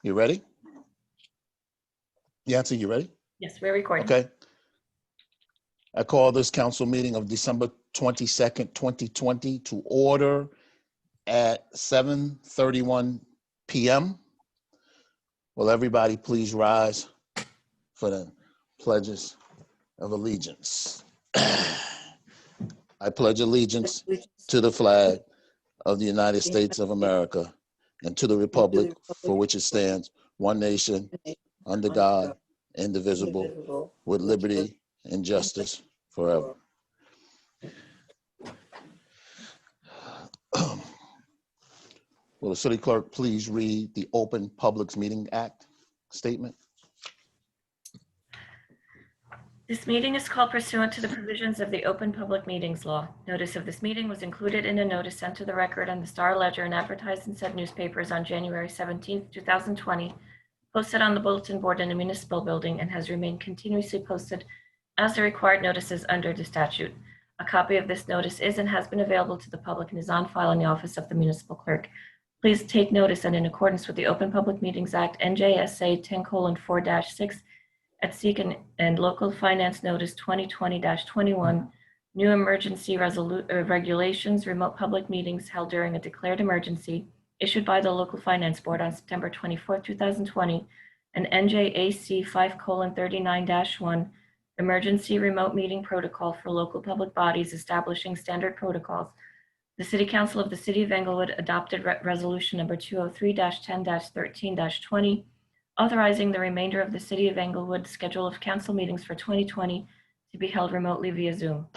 You ready? Yancy, you ready? Yes, we're recording. Okay. I call this council meeting of December 22nd, 2020 to order at 7:31 p.m. Will everybody please rise for the pledges of allegiance? I pledge allegiance to the flag of the United States of America and to the republic for which it stands, one nation, under God, indivisible, with liberty and justice forever. Will the city clerk please read the Open Public Meeting Act statement? This meeting is called pursuant to the provisions of the Open Public Meetings Law. Notice of this meeting was included in a notice sent to the record on the Star Ledger and advertised in said newspapers on January 17, 2020, posted on the bulletin board in the municipal building, and has remained continuously posted as the required notices under the statute. A copy of this notice is and has been available to the public and is on file in the office of the municipal clerk. Please take notice and in accordance with the Open Public Meetings Act, NJSA 10:4-6, at Seek and Local Finance Notice 2020-21, new emergency regulations, remote public meetings held during a declared emergency, issued by the Local Finance Board on September 24, 2020, and NJAC 5:39-1, emergency remote meeting protocol for local public bodies establishing standard protocols. The City Council of the City of Englewood adopted Resolution number 203-10-13-20, authorizing the remainder of the City of Englewood schedule of council meetings for 2020 to be held remotely via Zoom.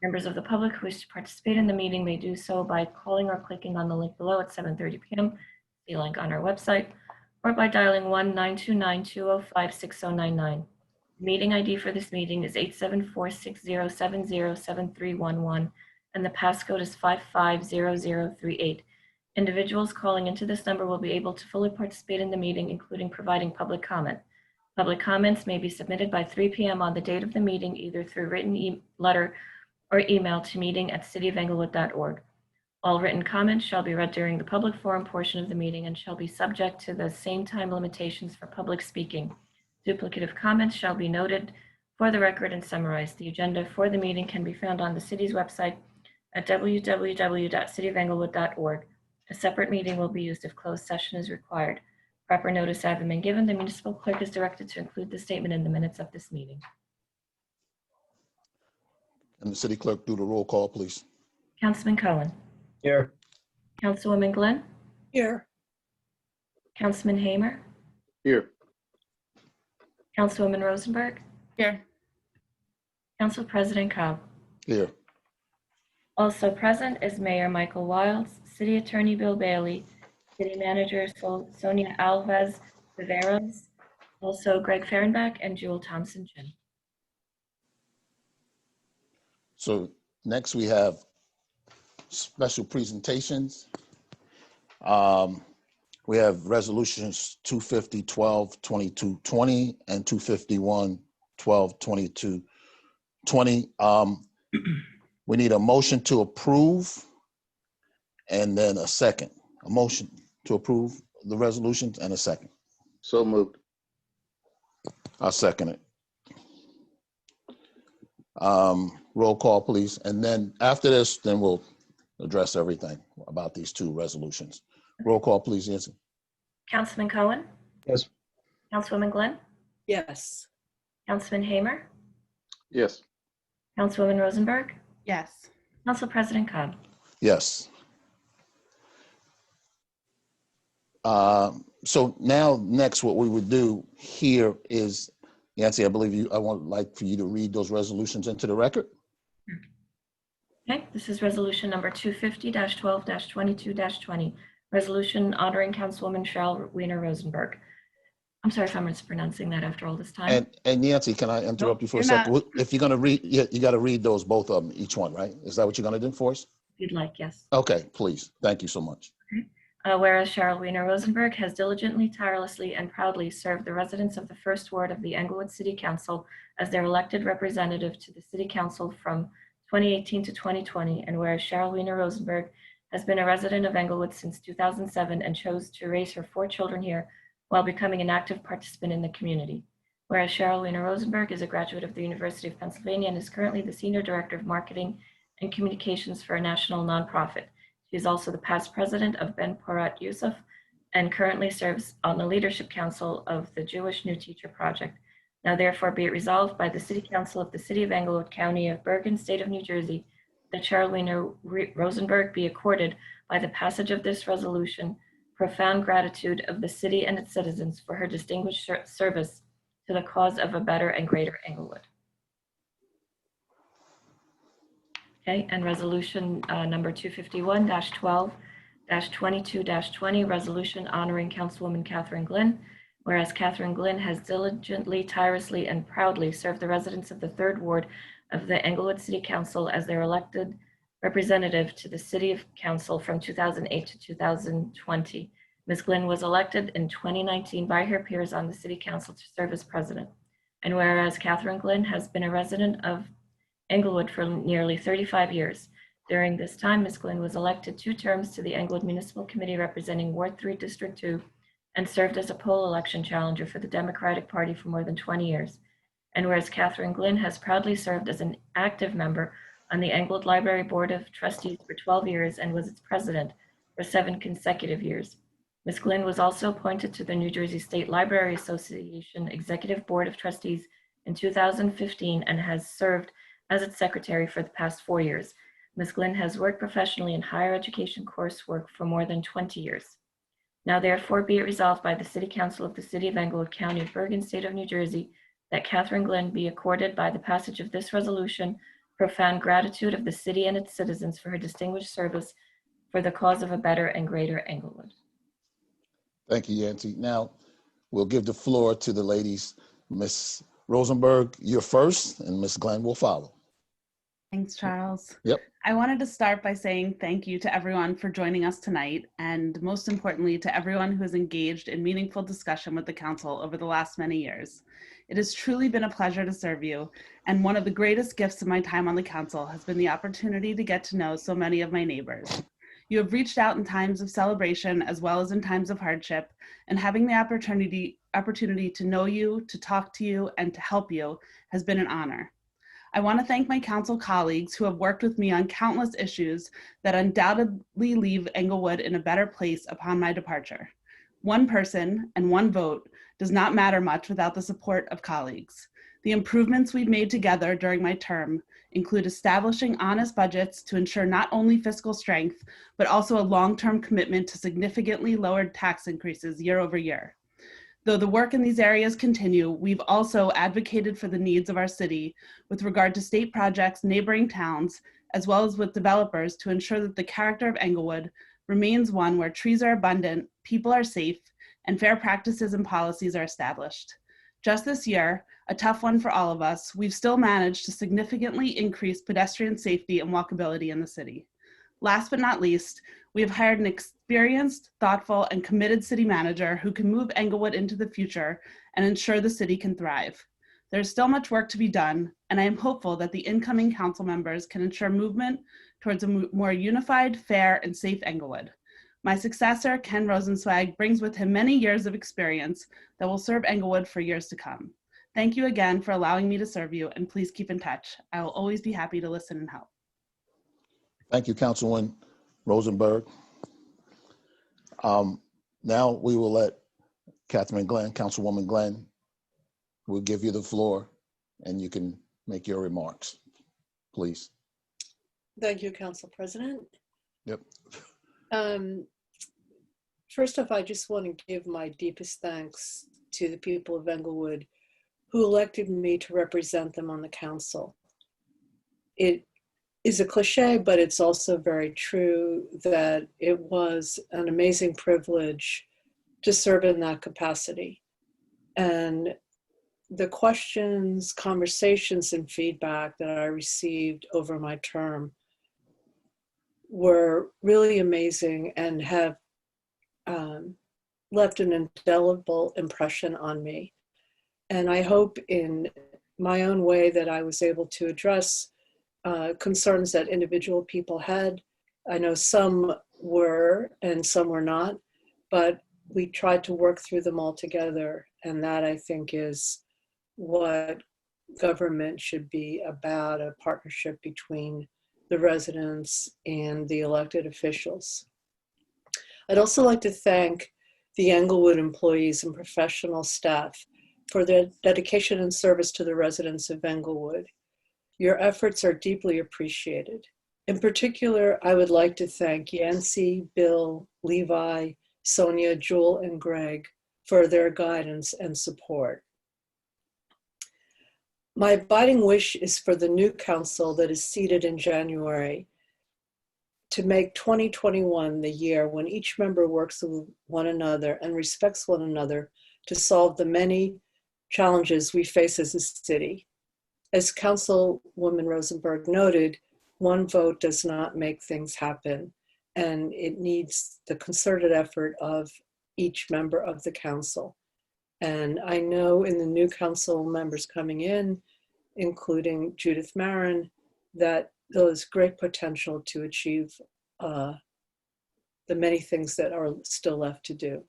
Members of the public who wish to participate in the meeting may do so by calling or clicking on the link below at 7:30 p.m., the link on our website, or by dialing 1-929-205-6099. The meeting ID for this meeting is 874-6070-7311, and the passcode is 550038. Individuals calling into this number will be able to fully participate in the meeting, including providing public comment. Public comments may be submitted by 3 p.m. on the date of the meeting, either through written letter or email to meeting@cityofenglewood.org. All written comments shall be read during the public forum portion of the meeting and shall be subject to the same time limitations for public speaking. Duplicative comments shall be noted for the record and summarized. The agenda for the meeting can be found on the city's website at www.cityofenglewood.org. A separate meeting will be used if closed session is required. Proper notice having been given, the municipal clerk is directed to include the statement in the minutes of this meeting. And the city clerk do the roll call, please. Councilman Cohen. Here. Councilwoman Glenn. Here. Councilman Hamer. Here. Councilwoman Rosenberg. Here. Council President Cobb. Here. Also present is Mayor Michael Wiles, City Attorney Bill Bailey, City Manager Sonia Alves Viveros, also Greg Fehrenbach and Jewel Thompson-Chin. So next we have special presentations. We have resolutions 250-12-2220 and 251-12-2220. We need a motion to approve and then a second. A motion to approve the resolutions and a second. So moved. I'll second it. Roll call, please. And then after this, then we'll address everything about these two resolutions. Roll call, please, Nancy. Councilman Cohen. Yes. Councilwoman Glenn. Yes. Councilman Hamer. Yes. Councilwoman Rosenberg. Yes. Council President Cobb. Yes. So now next what we would do here is, Yancy, I believe I would like for you to read those resolutions into the record. Okay, this is resolution number 250-12-22-20, resolution honoring Councilwoman Cheryl Wiener Rosenberg. I'm sorry if I'm mispronouncing that after all this time. And Yancy, can I interrupt you for a you're second? not. If you're gonna read, you gotta read those, both of them, each one, right? Is that what you're gonna do for us? If you'd like, yes. Okay, please. Thank you so much. Whereas Cheryl Wiener Rosenberg has diligently, tirelessly, and proudly served the residents of the First Ward of the Englewood City Council as their elected representative to the City Council from 2018 to 2020, and whereas Cheryl Wiener Rosenberg has been a resident of Englewood since 2007 and chose to raise her 4 children here while becoming an active participant in the community. Whereas Cheryl Weiner Rosenberg is a graduate of the University of Pennsylvania and is currently the Senior Director of Marketing and Communications for a national nonprofit. She is also the past president of Ben Porat Yusuf and currently serves on the Leadership Council of the Jewish New Teacher Project. Now therefore be it resolved by the City Council of the City of Englewood, County of Bergen, State of New Jersey, that Cheryl Weiner Rosenberg be accorded by the passage of this resolution profound gratitude of the city and its citizens for her distinguished service to the cause of a better and greater Englewood. Okay, and resolution number 251-12-22-20, resolution honoring Councilwoman Catherine Glynn. Whereas Catherine Glynn has diligently, tirelessly, and proudly served the residents of the 3rd Ward of the Englewood City Council as their elected representative to the City Council from 2008 to 2020. Ms. Glynn was elected in 2019 by her peers on the City Council to serve as president. And whereas Catherine Glynn has been a resident of Englewood for nearly 35 years. During this time, Ms. Glynn was elected 2 terms to the Englewood Municipal Committee representing Ward 3, District 2, and served as a poll election challenger for the Democratic Party for more than 20 years. And whereas Catherine Glynn has proudly served as an active member on the Englewood Library Board of Trustees for 12 years and was its president for 7 consecutive years. Ms. Glynn was also appointed to the New Jersey State Library Association Executive Board of Trustees in 2015 and has served as its secretary for the past 4 years. Ms. Glynn has worked professionally in higher education coursework for more than 20 years. Now therefore be it resolved by the City Council of the City of Englewood, County of Bergen, State of New Jersey, that Catherine Glynn be accorded by the passage of this resolution profound gratitude of the city and its citizens for her distinguished service for the cause of a better and greater Englewood. Thank you, Yancy. Now, we'll give the floor to the ladies. Ms. Rosenberg, you're first, and Ms. Glenn will follow. Thanks, Charles. Yep. I wanted to start by saying thank you to everyone for joining us tonight, and most importantly, to everyone who has engaged in meaningful discussion with the council over the last many years. It has truly been a pleasure to serve you, and one of the greatest gifts of my time on the council has been the opportunity to get to know so many of my neighbors. You have reached out in times of celebration as well as in times of hardship, and having the opportunity to know you, to talk to you, and to help you has been an honor. I want to thank my council colleagues who have worked with me on countless issues that undoubtedly leave Englewood in a better place upon my departure. One person and one vote does not matter much without the support of colleagues. The improvements we've made together during my term include establishing honest budgets to ensure not only fiscal strength, but also a long-term commitment to significantly lowered tax increases year over year. Though the work in these areas continue, we've also advocated for the needs of our city with regard to state projects, neighboring towns, as well as with developers to ensure that the character of Englewood remains one where trees are abundant, people are safe, and fair practices and policies are established. Just this year, a tough one for all of us, we've still managed to significantly increase pedestrian safety and walkability in the city. Last but not least, we have hired an experienced, thoughtful, and committed city manager who can move Englewood into the future and ensure the city can thrive. There's still much work to be done, and I am hopeful that the incoming council members can ensure movement towards a more unified, fair, and safe Englewood. My successor, Ken Rosenzweig, brings with him many years of experience that will serve Englewood for years to come. Thank you again for allowing me to serve you, and please keep in touch. I will always be happy to listen and help. Thank you, Councilwoman Rosenberg. Now we will let Catherine Glenn, Councilwoman Glenn, will give you the floor and you can make your remarks, please. Thank you, Council President. Yep. First off, I just want to give my deepest thanks to the people of Englewood who elected me to represent them on the council. It is a cliche, but it's also very true that it was an amazing privilege to serve in that capacity. And the questions, conversations, and feedback that I received over my term were really amazing and have left an indelible impression on me. And I hope in my own way that I was able to address concerns that individual people had. I know some were and some were not, but we tried to work through them all together. And that, I think, is what government should be about, a partnership between the residents and the elected officials. I'd also like to thank the Englewood employees and professional staff for their dedication and service to the residents of Englewood. Your efforts are deeply appreciated. In particular, I would like to thank Yancy, Bill, Levi, Sonia, Jewel, and Greg for their guidance and support. My abiding wish is for the new council that is seated in January to make 2021 the year when each member works with one another and respects one another to solve the many challenges we face as a city. As Councilwoman Rosenberg noted, one vote does not make things happen, and it needs the concerted effort of each member of the council. And I know in the new council members coming in, including Judith Marin, that there is great potential to achieve the many things that are still left to do.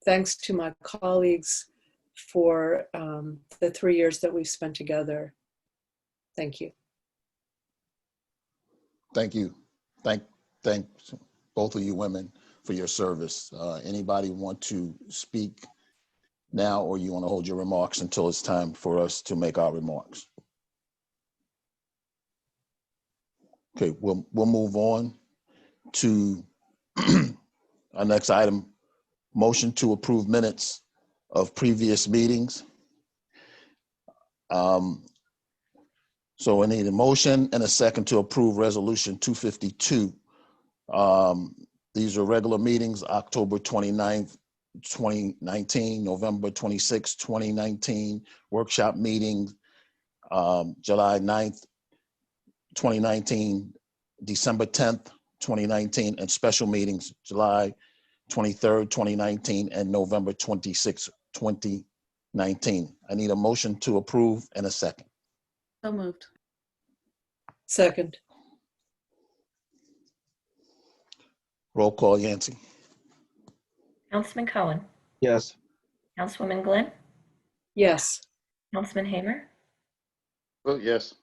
Thanks to my colleagues for the 3 years that we've spent together. Thank you. Thank you. Thank both of you women for your service. Anybody want to speak now, or you want to hold your remarks until it's time for us to make our remarks? Okay, we'll move on to our next item, motion to approve minutes of previous meetings. So I need a motion and a second to approve resolution 252. These are regular meetings, October 29th, 2019, November 26th, 2019, workshop meetings, July 9th, 2019, December 10th, 2019, and special meetings, July 23rd, 2019, and November 26th, 2019. I need a motion to approve and a second. So moved. Second. Roll call, Yancy. Councilman Cohen, Yes. Councilwoman Glenn, Yes. Councilman Hamer, Vote yes.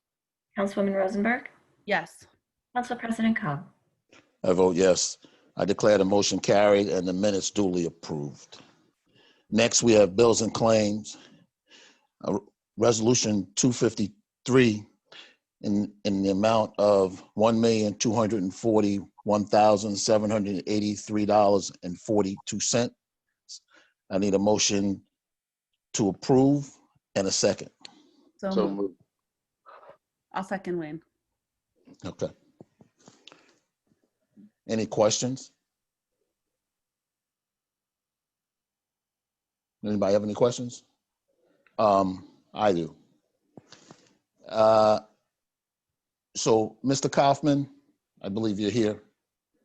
Councilwoman Rosenberg, Yes. Council President Cobb. I vote yes. I declare the motion carried and the minutes duly approved. Next, we have bills and claims. Resolution 253 in the amount of $1,241,783.42. I need a motion to approve and a second. So So moved. moved. I'll second Wayne. Okay. Any questions? Anybody have any questions? I do. So, Mr. Kaufman, I believe you're here.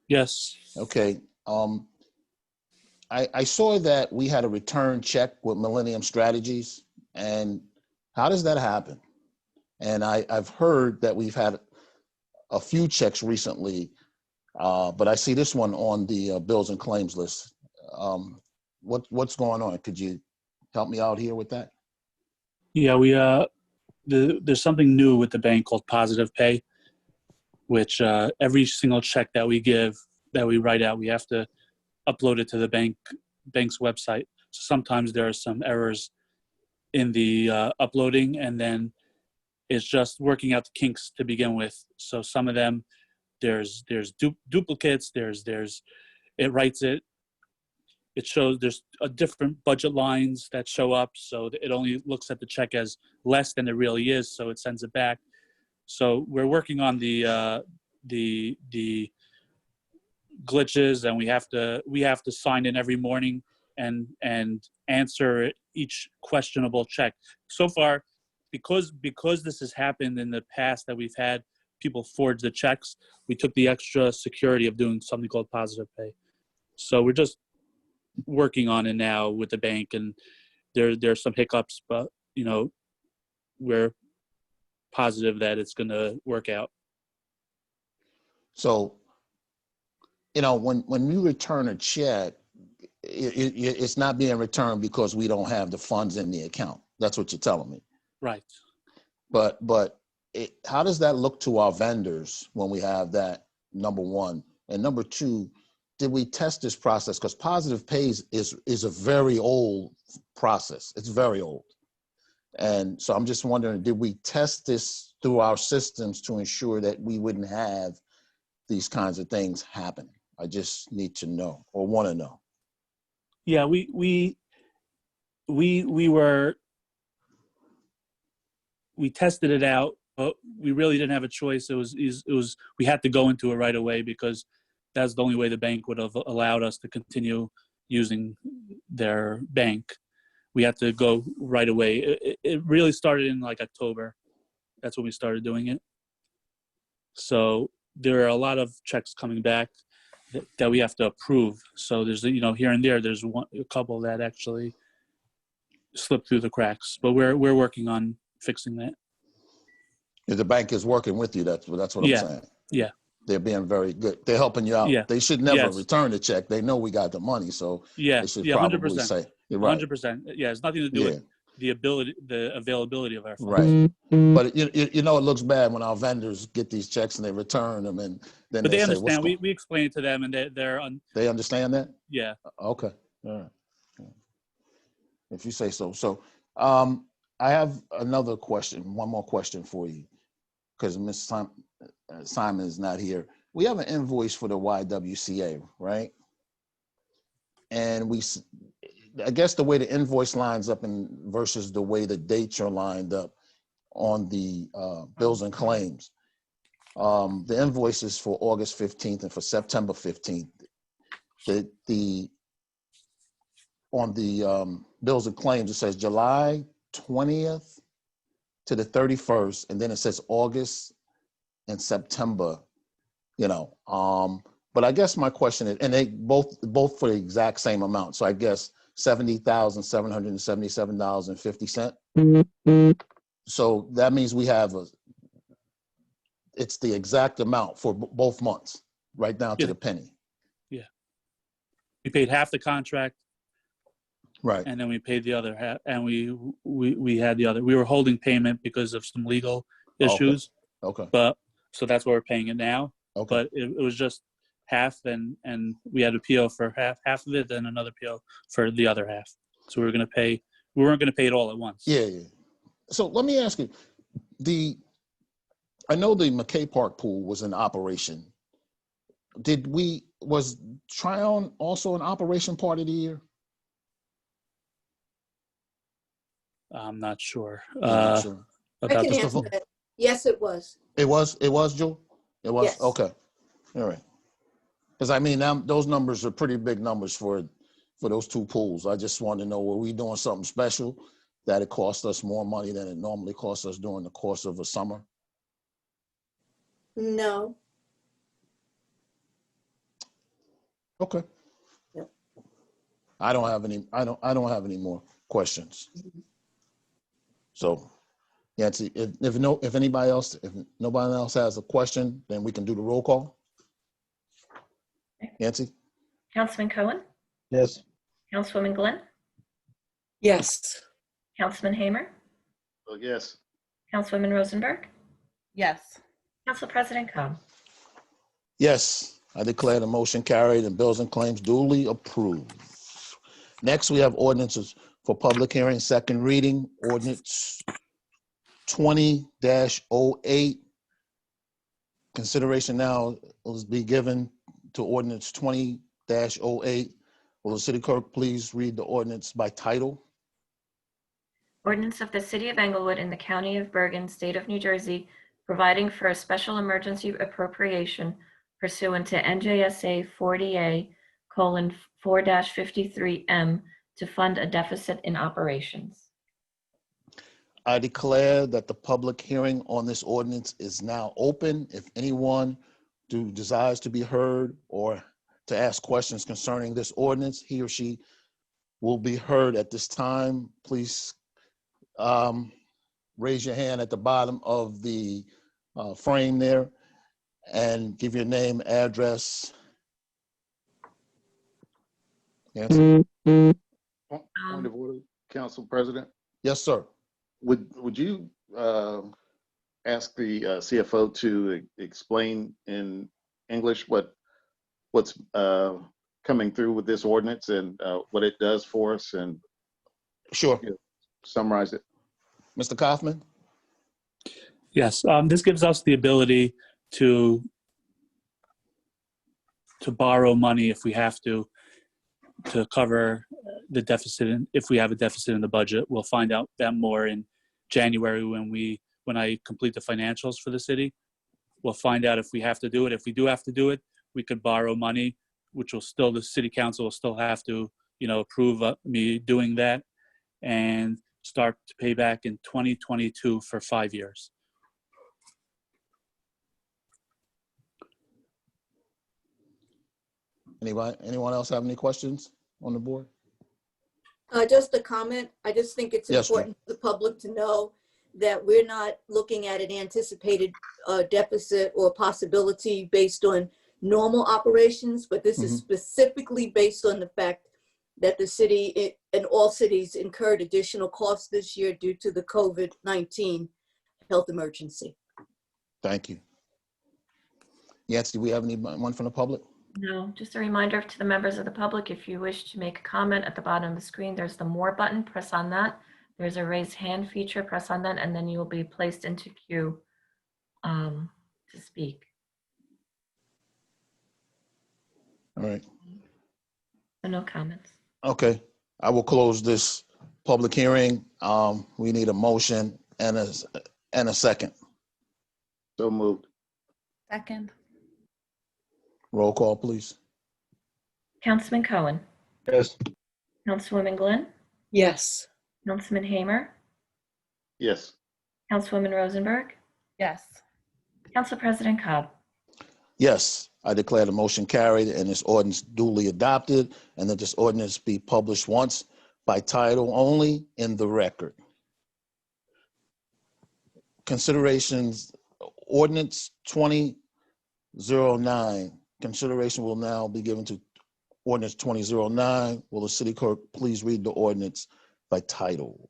Yes. Okay. I saw that we had a return check with Millennium Strategies, and how does that happen? And I've heard that we've had a few checks recently, but I see this one on the bills and claims list. What's going on? Could you help me out here with that? Yeah, there's something new with the bank called Positive Pay, which every single check that we write out, we have to upload it to the bank's website. So sometimes there are some errors in the uploading, and then it's just working out the kinks to begin with. So some of them, there's duplicates. It writes it. It shows there's a different budget lines that show up, so it only looks at the check as less than it really is, so it sends it back. So we're working on the glitches, and we have to sign in every morning and answer each questionable check. So far, because this has happened in the past that we've had people forge the checks, we took the extra security of doing something called Positive Pay. So we're just working on it now with the bank, and there's some hiccups, but we're positive that it's going to work out. So, when you return a check, it's not being returned because we don't have the funds in the account. That's what you're telling me. Right. But how does that look to our vendors when we have that, number one? And number two, did we test this process? Because positive pays is a very old process. It's very old. And so I'm just wondering, did we test this through our systems to ensure that we wouldn't have these kinds of things happen? I just need to know or want to know. Yeah, we tested it out, but we really didn't have a choice. It was we had to go into it right away because that's the only way the bank would have allowed us to continue using their bank. We had to go right away. It really started in like October. That's when we started doing it. So there are a lot of checks coming back that we have to approve. So there's, here and there, there's a couple that actually slipped through the cracks, but we're working on fixing that. If the bank is working with you, that's what I'm saying. Yeah. They're being very good. They're helping you out. Yeah. They should never Yes. return the check. They know we got the money, so Yeah. they should Yeah. probably 100%. say, you're right. 100%. Yeah. It's nothing to do with the availability of our funds. Right. But it looks bad when our vendors get these checks and they return them, and then But they say, understand. We explain it to them, and they understand that? yeah. Okay. All right. If you say so. So I have another question, one more question for you, because Ms. Simon is not here. We have an invoice for the YWCA, right? And I guess the way the invoice lines up versus the way the dates are lined up on the bills and claims. The invoice is for August 15th and for September 15th. On the bills and claims, it says July 20th to the 31st, and then it says August and September, but I guess my question is, and they both for the exact same amount. So I guess $70,777.50. So that means we have it's the exact amount for both months, right down to the penny. Yeah. We paid half the contract. Right. And then we paid the other half, and we had the other. We were holding payment because of some legal issues. Okay. But so that's why we're paying it now. Okay. But it was just half, and we had a PO for half of it, then another PO for the other half. So we weren't going to pay it all at once. Yeah. So let me ask you, I know the McKay Park pool was in operation. Was Tryon also an operation part of the year? I'm not sure. Not sure. I About can this. answer that. Yes, it was. It was, Joe? It was? Yes. Okay. All right. Because those numbers are pretty big numbers for those two pools. I just wanted to know, were we doing something special that it cost us more money than it normally costs us during the course of a summer? No. Okay. Yep. I don't have any more questions. So, Yancy, if nobody else has a question, then we can do the roll call. Yancy? Councilman Cohen, Yes. Councilwoman Glenn, Yes. Councilman Hamer, Well, yes. Councilwoman Rosenberg, Yes. Council President Cohen. Yes, I declare the motion carried and bills and claims duly approved. Next, we have ordinances for public hearing, second reading, ordinance 20-08. Consideration now will be given to ordinance 20-08. Will the city clerk please read the ordinance by title? Ordinance of the City of Englewood in the County of Bergen, State of New Jersey, providing for a special emergency appropriation pursuant to NJSA 40A:4-53M to fund a deficit in operations. I declare that the public hearing on this ordinance is now open. If anyone desires to be heard or to ask questions concerning this ordinance, he or she will be heard at this time. Please raise your hand at the bottom of the frame there and give your name, address, Yancy? Point of order, Council President. Yes, sir. Would you ask the CFO to explain in English what's coming through with this ordinance and what it does for us, and Sure. summarize it? Mr. Kaufman? Yes, this gives us the ability to borrow money if we have to cover the deficit. If we have a deficit in the budget, we'll find out that more in January when I complete the financials for the city. We'll find out if we have to do it. If we do have to do it, we could borrow money, which the city council will still have to, approve me doing that, and start to pay back in 2022 for 5 years. Anyone else have any questions on the board? Just a comment. I just think it's Yes, ma'am. important for the public to know that we're not looking at an anticipated deficit or possibility based on normal operations, but this is specifically based on the fact that the city and all cities incurred additional costs this year due to the COVID-19 health emergency. Thank you. Yancy, do we have anyone from the public? No, just a reminder to the members of the public, if you wish to make a comment at the bottom of the screen, there's the More button, press on that. There's a raise hand feature, press on that, and then you will be placed into queue to speak. All right. So no comments. Okay. I will close this public hearing. We need a motion and a second. So moved. Second. Roll call, please. Councilman Cohen, Yes. Councilwoman Glenn, Yes. Councilman Hamer, Yes. Councilwoman Rosenberg, Yes. Council President Cobb. Yes, I declare the motion carried and this ordinance duly adopted, and that this ordinance be published once by title only in the record. Considerations, ordinance 2009. Consideration will now be given to ordinance 2009. Will the city clerk please read the ordinance by title?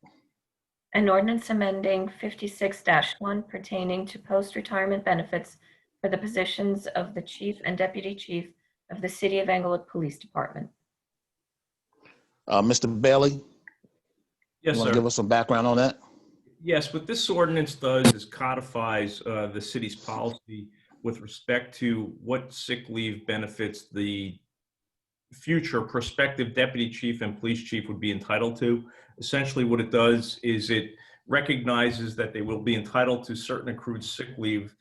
An ordinance amending 56-1 pertaining to post-retirement benefits for the positions of the chief and deputy chief of the City of Englewood Police Department. Mr. Bailey, Yes, you want to sir. give us some background on that? Yes, what this ordinance does is codifies the city's policy with respect to what sick leave benefits the future prospective deputy chief and police chief would be entitled to. Essentially, what it does is it recognizes that they will be entitled to certain accrued sick leave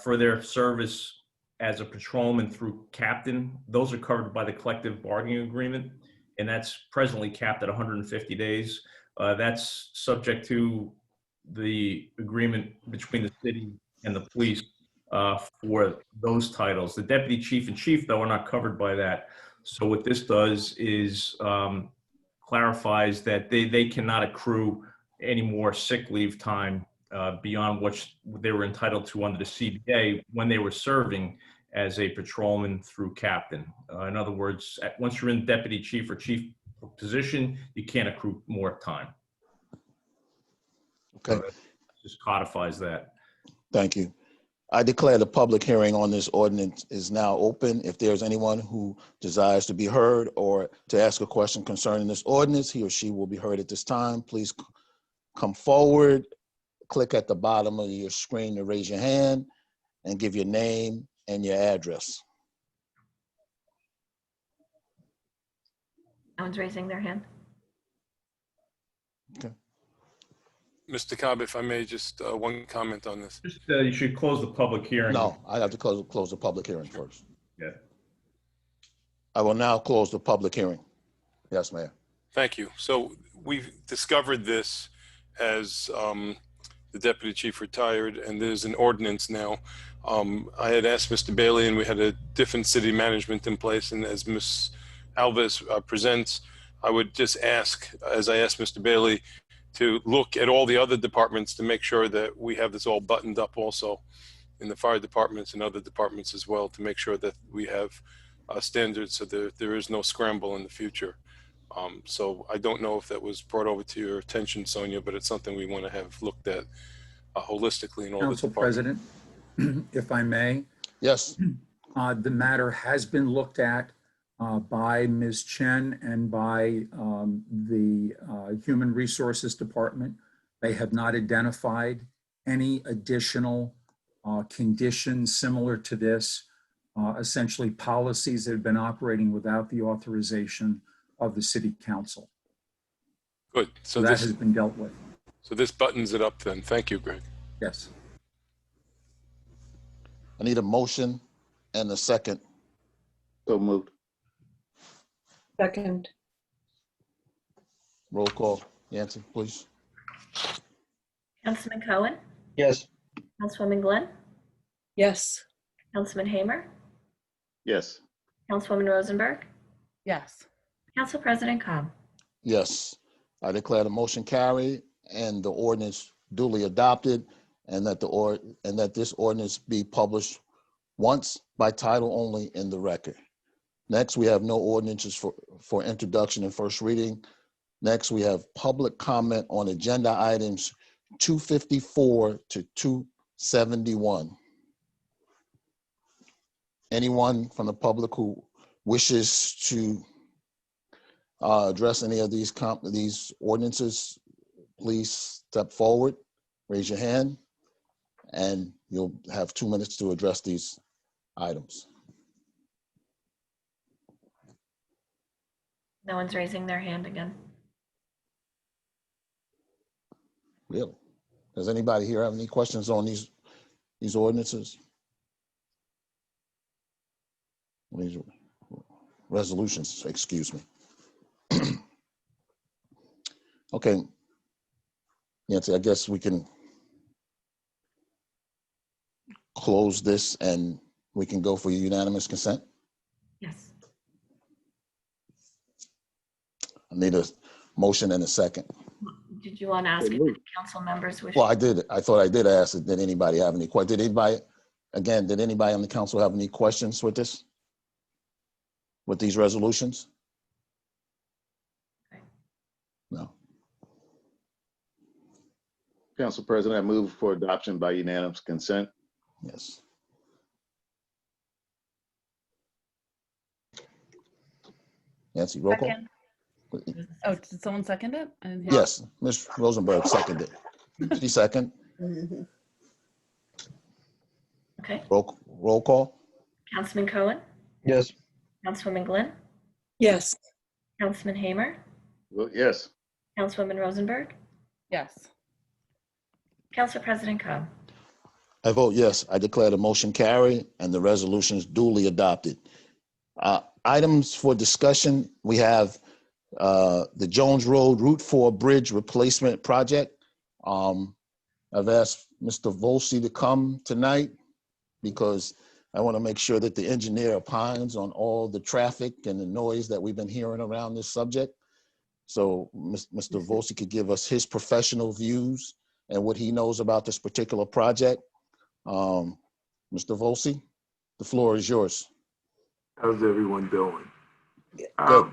for their service as a patrolman through captain. Those are covered by the collective bargaining agreement, and that's presently capped at 150 days. That's subject to the agreement between the city and the police for those titles. The deputy chief and chief, though, are not covered by that. So what this does is clarifies that they cannot accrue any more sick leave time beyond what they were entitled to under the CBA when they were serving as a patrolman through captain. In other words, once you're in deputy chief or chief position, you can't accrue more time. Okay, Just codifies that. thank you. I declare the public hearing on this ordinance is now open. If there's anyone who desires to be heard or to ask a question concerning this ordinance, he or she will be heard at this time. Please come forward, click at the bottom of your screen to raise your hand and give your name and your address. No one's raising their hand. Mr. Cobb, if I may, just one comment on this. Just, you should close the public hearing. No, I have to close the public hearing first. Yeah. I will now close the public hearing. Yes, Mayor. Thank you. So we've discovered this as the deputy chief retired, and there's an ordinance now. I had asked Mr. Bailey, and we had a different city management in place, and as Ms. Alves presents, I would just ask, as I asked Mr. Bailey, to look at all the other departments to make sure that we have this all buttoned up also in the fire departments and other departments as well, to make sure that we have standards so there is no scramble in the future. So I don't know if that was brought over to your attention, Sonia, but it's something we want to have looked at holistically in all the Council departments. President, if I may, Yes, the matter has been looked at by Ms. Chen and by the Human Resources Department. They have not identified any additional conditions similar to this, essentially policies that have been operating without the authorization of the City Council. Good. So that has been dealt with. So this buttons it up then. Thank you, Greg. Yes. I need a motion and a second. So moved. Second, Roll call. Yancy, please. Councilman Cohen, Yes. Councilwoman Glenn, yes. Councilman Hamer, Yes. Councilwoman Rosenberg, Yes. Council President Cobb. Yes, I declare the motion carried and the ordinance duly adopted, and that this ordinance be published once by title only in the record. Next, we have no ordinances for introduction and first reading. Next, we have public comment on agenda items 254 to 271. Anyone from the public who wishes to address any of these ordinances, please step forward, raise your hand, and you'll have 2 minutes to address these items. No one's raising their hand again. Really? Does anybody here have any questions on these ordinances? These resolutions, excuse me. Okay. Nancy, I guess we can close this and we can go for unanimous consent. Yes. I need a motion and a second. Did you want to ask if the council members wish? Well, I did. I thought I did ask it. Did anybody have any questions? Did anybody on the council have any questions with this? With these resolutions? Okay. No. Council President, I move for adoption by unanimous consent. Yes. Nancy, roll call? Second. Oh, did someone second it? I didn't hear. Yes, Ms. Rosenberg seconded. She second. Mhm. Okay. Roll call? Councilman Cohen, Yes. Councilwoman Glenn, Yes. Councilman Hamer, Well, yes. Councilwoman Rosenberg, Yes. Council President Cobb. I vote yes. I declare the motion carried and the resolution is duly adopted. Items for discussion, we have the Jones Road Route 4 Bridge Replacement Project. I've asked Mr. Volsi to come tonight because I want to make sure that the engineer opines on all the traffic and the noise that we've been hearing around this subject. So Mr. Volsi could give us his professional views and what he knows about this particular project. Mr. Volsi, the floor is yours. How's everyone doing? Good.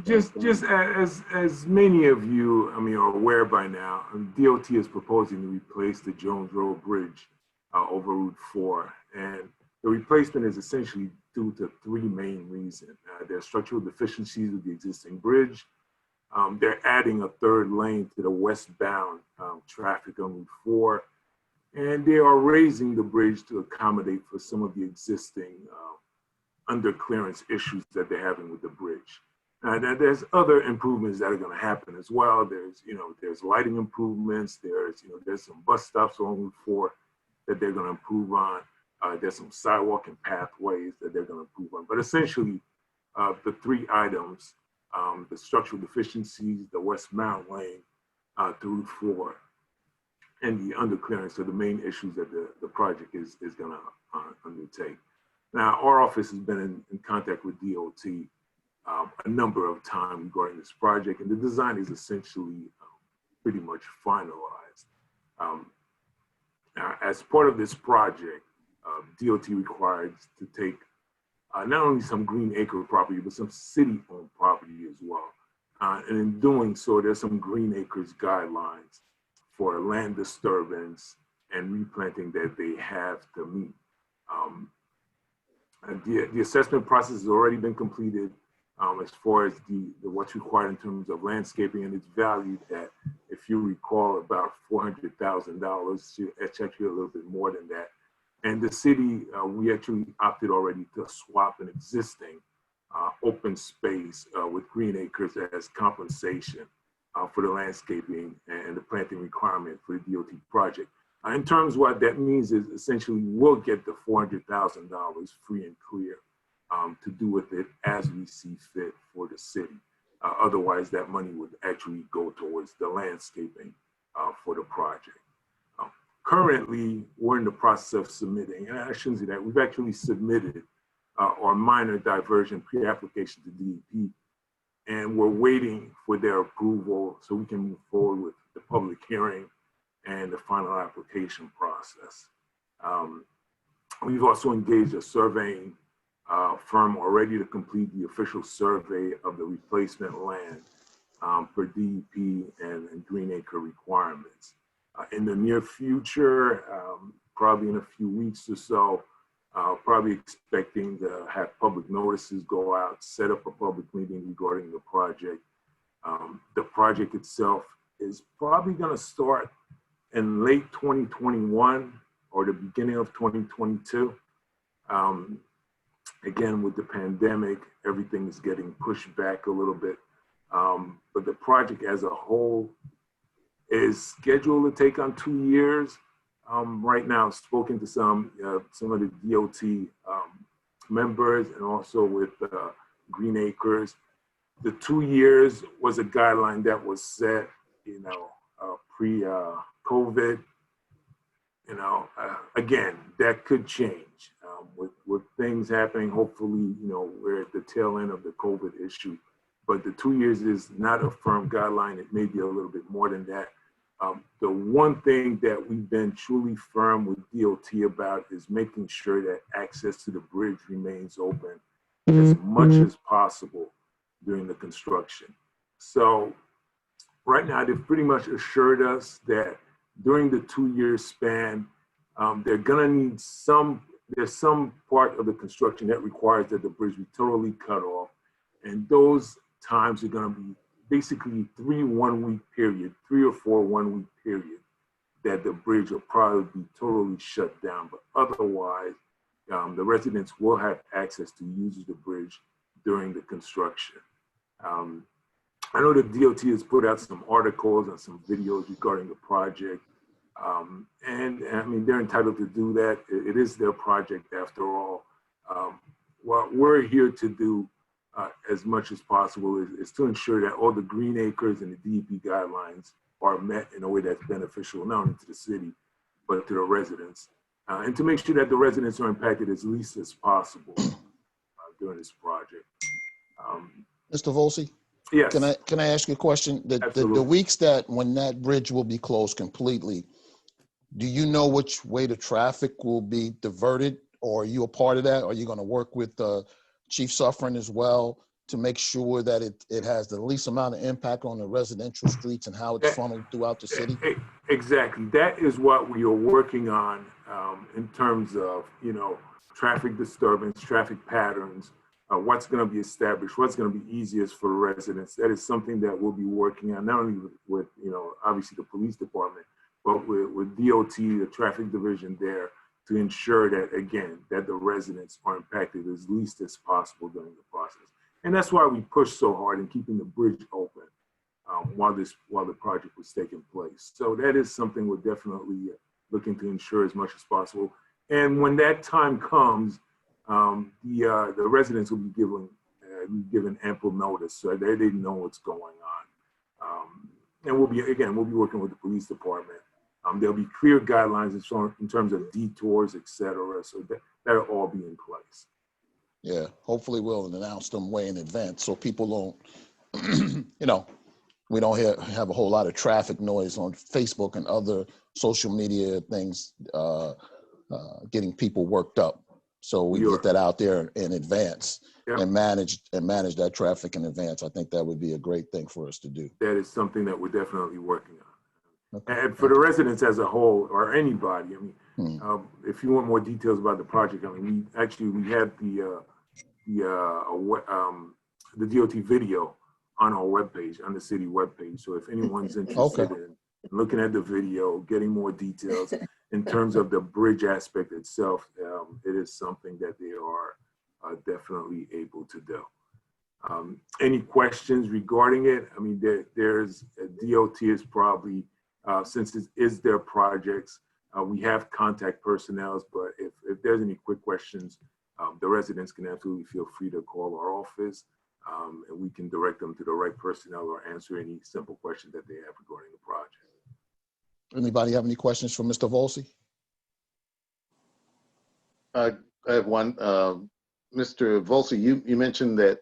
Just as many of you, are aware by now, DOT is proposing to replace the Jones Road Bridge over Route 4. And the replacement is essentially due to three main reasons. There are structural deficiencies with the existing bridge. They're adding a third lane to the westbound traffic on Route 4. And they are raising the bridge to accommodate for some of the existing underclearance issues that they're having with the bridge. There's other improvements that are going to happen as well. There's lighting improvements. There's some bus stops on Route 4 that they're going to improve on. There's some sidewalk and pathways that they're going to improve on. But essentially, the three items, the structural deficiencies, the westbound lane to Route 4, and the underclearance are the main issues that the project is going to undertake. Now, our office has been in contact with DOT a number of times regarding this project, and the design is essentially pretty much finalized. Now, as part of this project, DOT requires to take not only some Green Acre property, but some city-owned property as well. And in doing so, there's some Green Acres guidelines for land disturbance and replanting that they have to meet. The assessment process has already been completed as far as what's required in terms of landscaping, and it's valued at, if you recall, about $400,000. It's actually a little bit more than that. And the city, we actually opted already to swap an existing open space with Green Acres as compensation for the landscaping and the planting requirement for the DOT project. In terms of what that means is essentially we'll get the $400,000 free and clear to do with it as we see fit for the city. Otherwise, that money would actually go towards the landscaping for the project. Currently, we're in the process of submitting, and I shouldn't say that, we've actually submitted our minor diversion pre-application to DEP, and we're waiting for their approval so we can move forward with the public hearing and the final application process. We've also engaged a surveying firm already to complete the official survey of the replacement land for DEP and Green Acre requirements. In the near future, probably in a few weeks or so, probably expecting to have public notices go out, set up a public meeting regarding the project. The project itself is probably going to start in late 2021 or the beginning of 2022. Again, with the pandemic, everything is getting pushed back a little bit. But the project as a whole is scheduled to take on 2 years. Right now, I've spoken to some of the DOT members and also with Green Acres. The 2 years was a guideline that was set, pre-COVID. Again, that could change with things happening. Hopefully, we're at the tail end of the COVID issue. But the 2 years is not a firm guideline. It may be a little bit more than that. The one thing that we've been truly firm with DOT about is making sure that access to the bridge remains open as much as possible during the construction. So right now, they've pretty much assured us that during the 2-year span, they're gonna need there's some part of the construction that requires that the bridge be totally cut off. And those times are gonna be basically 3 1-week period, 3 or 4 1-week period that the bridge will probably be totally shut down. But otherwise, the residents will have access to use the bridge during the construction. I know the DOT has put out some articles and some videos regarding the project. And I mean, they're entitled to do that. It is their project after all. What we're here to do as much as possible is to ensure that all the Green Acres and the DEP guidelines are met in a way that's beneficial, not only to the city, but to the residents. And to make sure that the residents are impacted as least as possible during this project. Mr. Volsi? Yes. Can I ask you a question? The weeks when that bridge will be closed completely, do you know which way the traffic will be diverted, or are you a part of that? Are you going to work with Chief Suffren as well to make sure that it has the least amount of impact on the residential streets and how it's funneled throughout the city? Exactly. That is what we are working on in terms of, traffic disturbance, traffic patterns, what's going to be established, what's going to be easiest for the residents. That is something that we'll be working on, not only with obviously the police department, but with DOT, the traffic division there, to ensure that, again, that the residents are impacted as least as possible during the process. And that's why we push so hard in keeping the bridge open while the project was taking place. So that is something we're definitely looking to ensure as much as possible. And when that time comes, the residents will be given ample notice so they didn't know what's going on. And we'll be working with the police department. There'll be clear guidelines in terms of detours, et cetera. So that'll all be in place. Yeah, hopefully we'll announce them way in advance so people don't, we don't have a whole lot of traffic noise on Facebook and other social media things getting people worked up. So we Sure. get that out there in advance Yep. and manage that traffic in advance. I think that would be a great thing for us to do. That is something that we're definitely working on. Okay. And for the residents as a whole, or anybody, I mean, Hmm. if you want more details about the project, I mean, we had the DOT video on our webpage, on the city webpage. So if anyone's interested in looking at the video, getting more details in terms of the bridge aspect itself, it is something that they are definitely able to do. Any questions regarding it? I mean, there's DOT is probably, since it is their projects, we have contact personnel, but if there's any quick questions, the residents can absolutely feel free to call our office, and we can direct them to the right personnel or answer any simple questions that they have regarding the project. Anybody have any questions for Mr. Volsi? I have one. Mr. Volsi, you mentioned that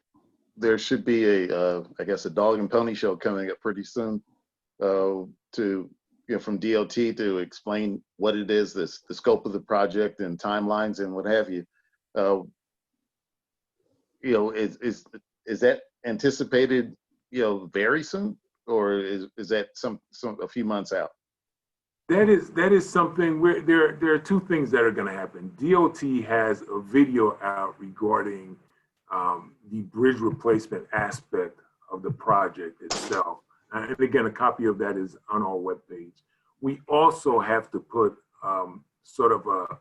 there should be I guess a dog and pony show coming up pretty soon from DOT to explain what it is, the scope of the project and timelines and what have you. Is that anticipated, very soon, or is that a few months out? That is something where there are two things that are going to happen. DOT has a video out regarding the bridge replacement aspect of the project itself. And again, a copy of that is on our webpage. We also have to put sort of a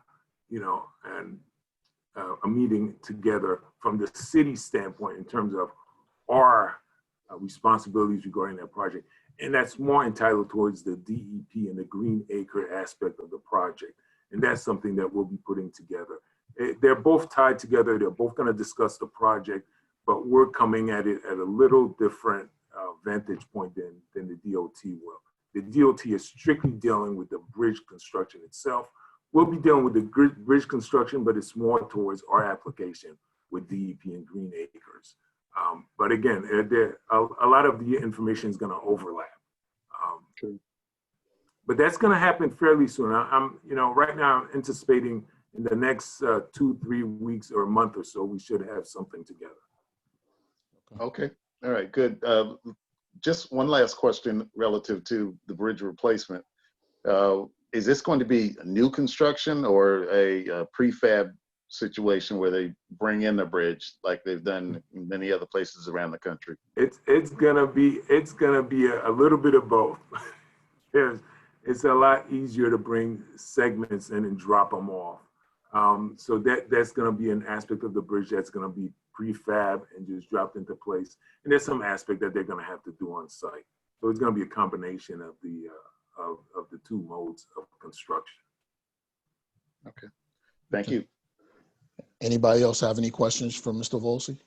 meeting together from the city standpoint in terms of our responsibilities regarding that project. And that's more entitled towards the DEP and the Green Acre aspect of the project. And that's something that we'll be putting together. They're both tied together. They're both going to discuss the project, but we're coming at it at a little different vantage point than the DOT will. The DOT is strictly dealing with the bridge construction itself. We'll be dealing with the bridge construction, but it's more towards our application with DEP and Green Acres. But again, a lot of the information is going to overlap. But that's going to happen fairly soon. I'm right now I'm anticipating in the next 2-3 weeks or a month or so, we should have something together. Okay. All right, good. Just one last question relative to the bridge replacement. Is this going to be a new construction or a prefab situation where they bring in the bridge like they've done in many other places around the country? It's gonna be a little bit of both. It's a lot easier to bring segments in and drop them off. So that's gonna be an aspect of the bridge that's gonna be prefab and just dropped into place. And there's some aspect that they're gonna have to do on site. So it's gonna be a combination of the two modes of construction. Okay, thank you. Anybody else have any questions for Mr. Volsi?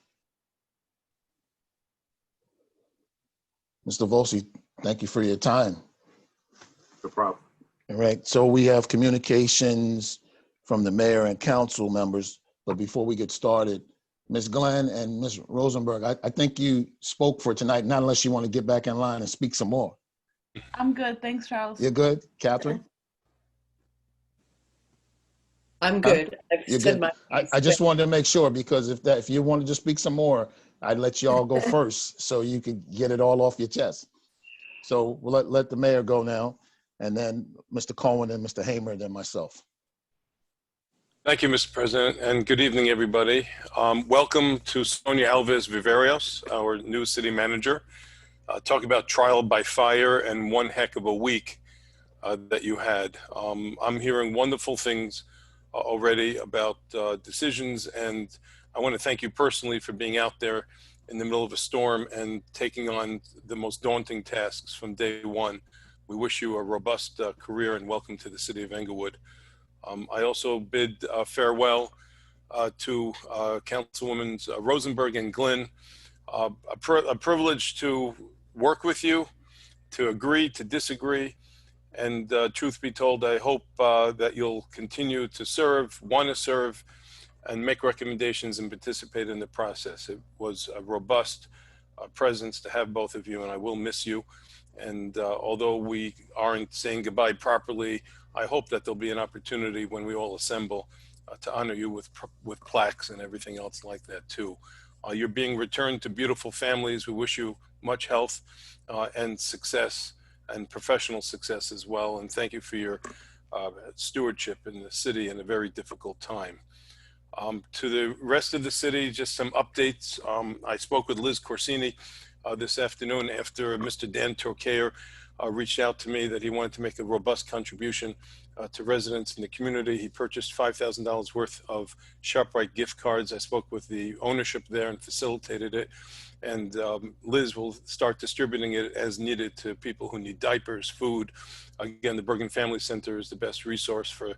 Mr. Volsi, thank you for your time. No problem. All right, so we have communications from the mayor and council members, but before we get started, Ms. Glenn and Ms. Rosenberg, I think you spoke for tonight, not unless you want to get back in line and speak some more. I'm good. Thanks, Charles. You're good, Catherine? I'm good. I've You're said good. my I just wanted to make sure, because if you wanted to speak some more, I'd let you all go first so you could get it all off your chest. So we'll let the mayor go now, and then Mr. Cohen and Mr. Hamer, and then myself. Thank you, Mr. President, and good evening, everybody. Welcome to Sonia Alves Viverios, our new city manager. Talk about trial by fire and one heck of a week that you had. I'm hearing wonderful things already about decisions, and I want to thank you personally for being out there in the middle of a storm and taking on the most daunting tasks from day one. We wish you a robust career and welcome to the city of Englewood. I also bid farewell to Councilwomen Rosenberg and Glynn. A privilege to work with you, to agree, to disagree. And truth be told, I hope that you'll continue to serve, want to serve, and make recommendations and participate in the process. It was a robust presence to have both of you, and I will miss you. And although we aren't saying goodbye properly, I hope that there'll be an opportunity when we all assemble to honor you with plaques and everything else like that too. You're being returned to beautiful families. We wish you much health and success and professional success as well. And thank you for your stewardship in the city in a very difficult time. To the rest of the city, just some updates. I spoke with Liz Corsini this afternoon after Mr. Dan Torcayer reached out to me that he wanted to make a robust contribution to residents in the community. He purchased $5,000 worth of ShopRite gift cards. I spoke with the ownership there and facilitated it. And Liz will start distributing it as needed to people who need diapers, food. Again, the Bergen Family Center is the best resource for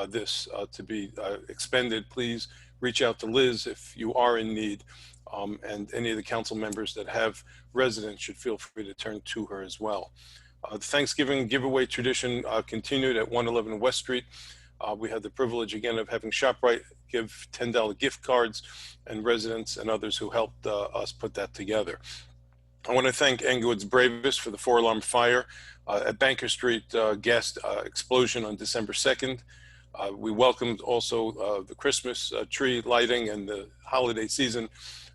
this to be expended. Please reach out to Liz if you are in need. And any of the council members that have residents should feel free to turn to her as well. The Thanksgiving giveaway tradition continued at 111 West Street. We had the privilege again of having ShopRite give $10 gift cards, and residents and others who helped us put that together. I want to thank Englewood's Bravest for the 4-alarm fire at Banker Street gas explosion on December 2nd. We welcomed also the Christmas tree lighting and the holiday season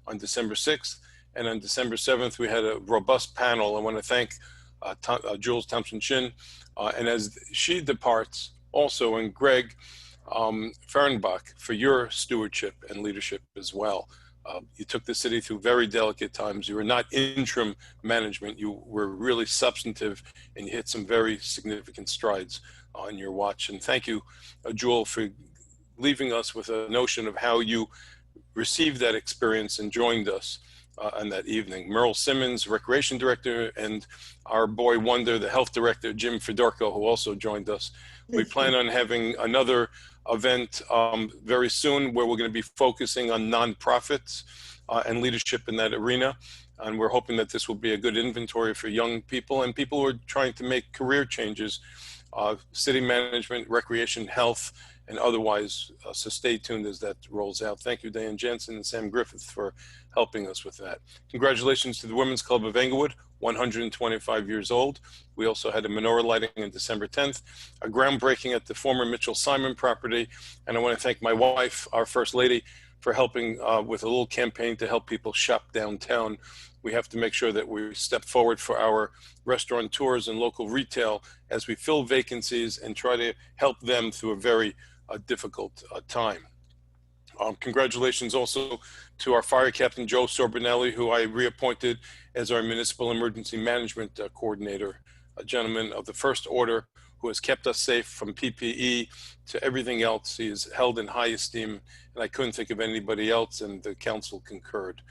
on December 6th. And on December 7th, we had a robust panel. I want to thank Jules Thompson-Shin. And as she departs also, and Greg Fehrenbach, for your stewardship and leadership as well. You took the city through very delicate times. You were not interim management. You were really substantive, and you hit some very significant strides on your watch. And thank you, Jewel, for leaving us with a notion of how you received that experience and joined us on that evening. Merle Simmons, Recreation Director, and our boy wonder, the Health Director, Jim Fedorko, who also joined us. We plan on having another event very soon where we're going to be focusing on nonprofits and leadership in that arena. And we're hoping that this will be a good inventory for young people and people who are trying to make career changes, city management, recreation, health, and otherwise. So stay tuned as that rolls out. Thank you, Diane Jensen and Sam Griffith, for helping us with that. Congratulations to the Women's Club of Englewood, 125 years old. We also had a menorah lighting on December 10th, a groundbreaking at the former Mitchell Simon property. And I want to thank my wife, our First Lady, for helping with a little campaign to help people shop downtown. We have to make sure that we step forward for our restaurateurs and local retail as we fill vacancies and try to help them through a very difficult time. Congratulations also to our Fire Captain Joe Sorbonelli, who I reappointed as our Municipal Emergency Management Coordinator, a gentleman of the First Order who has kept us safe from PPE to everything else. He is held in high esteem, and I couldn't think of anybody else, and the council concurred.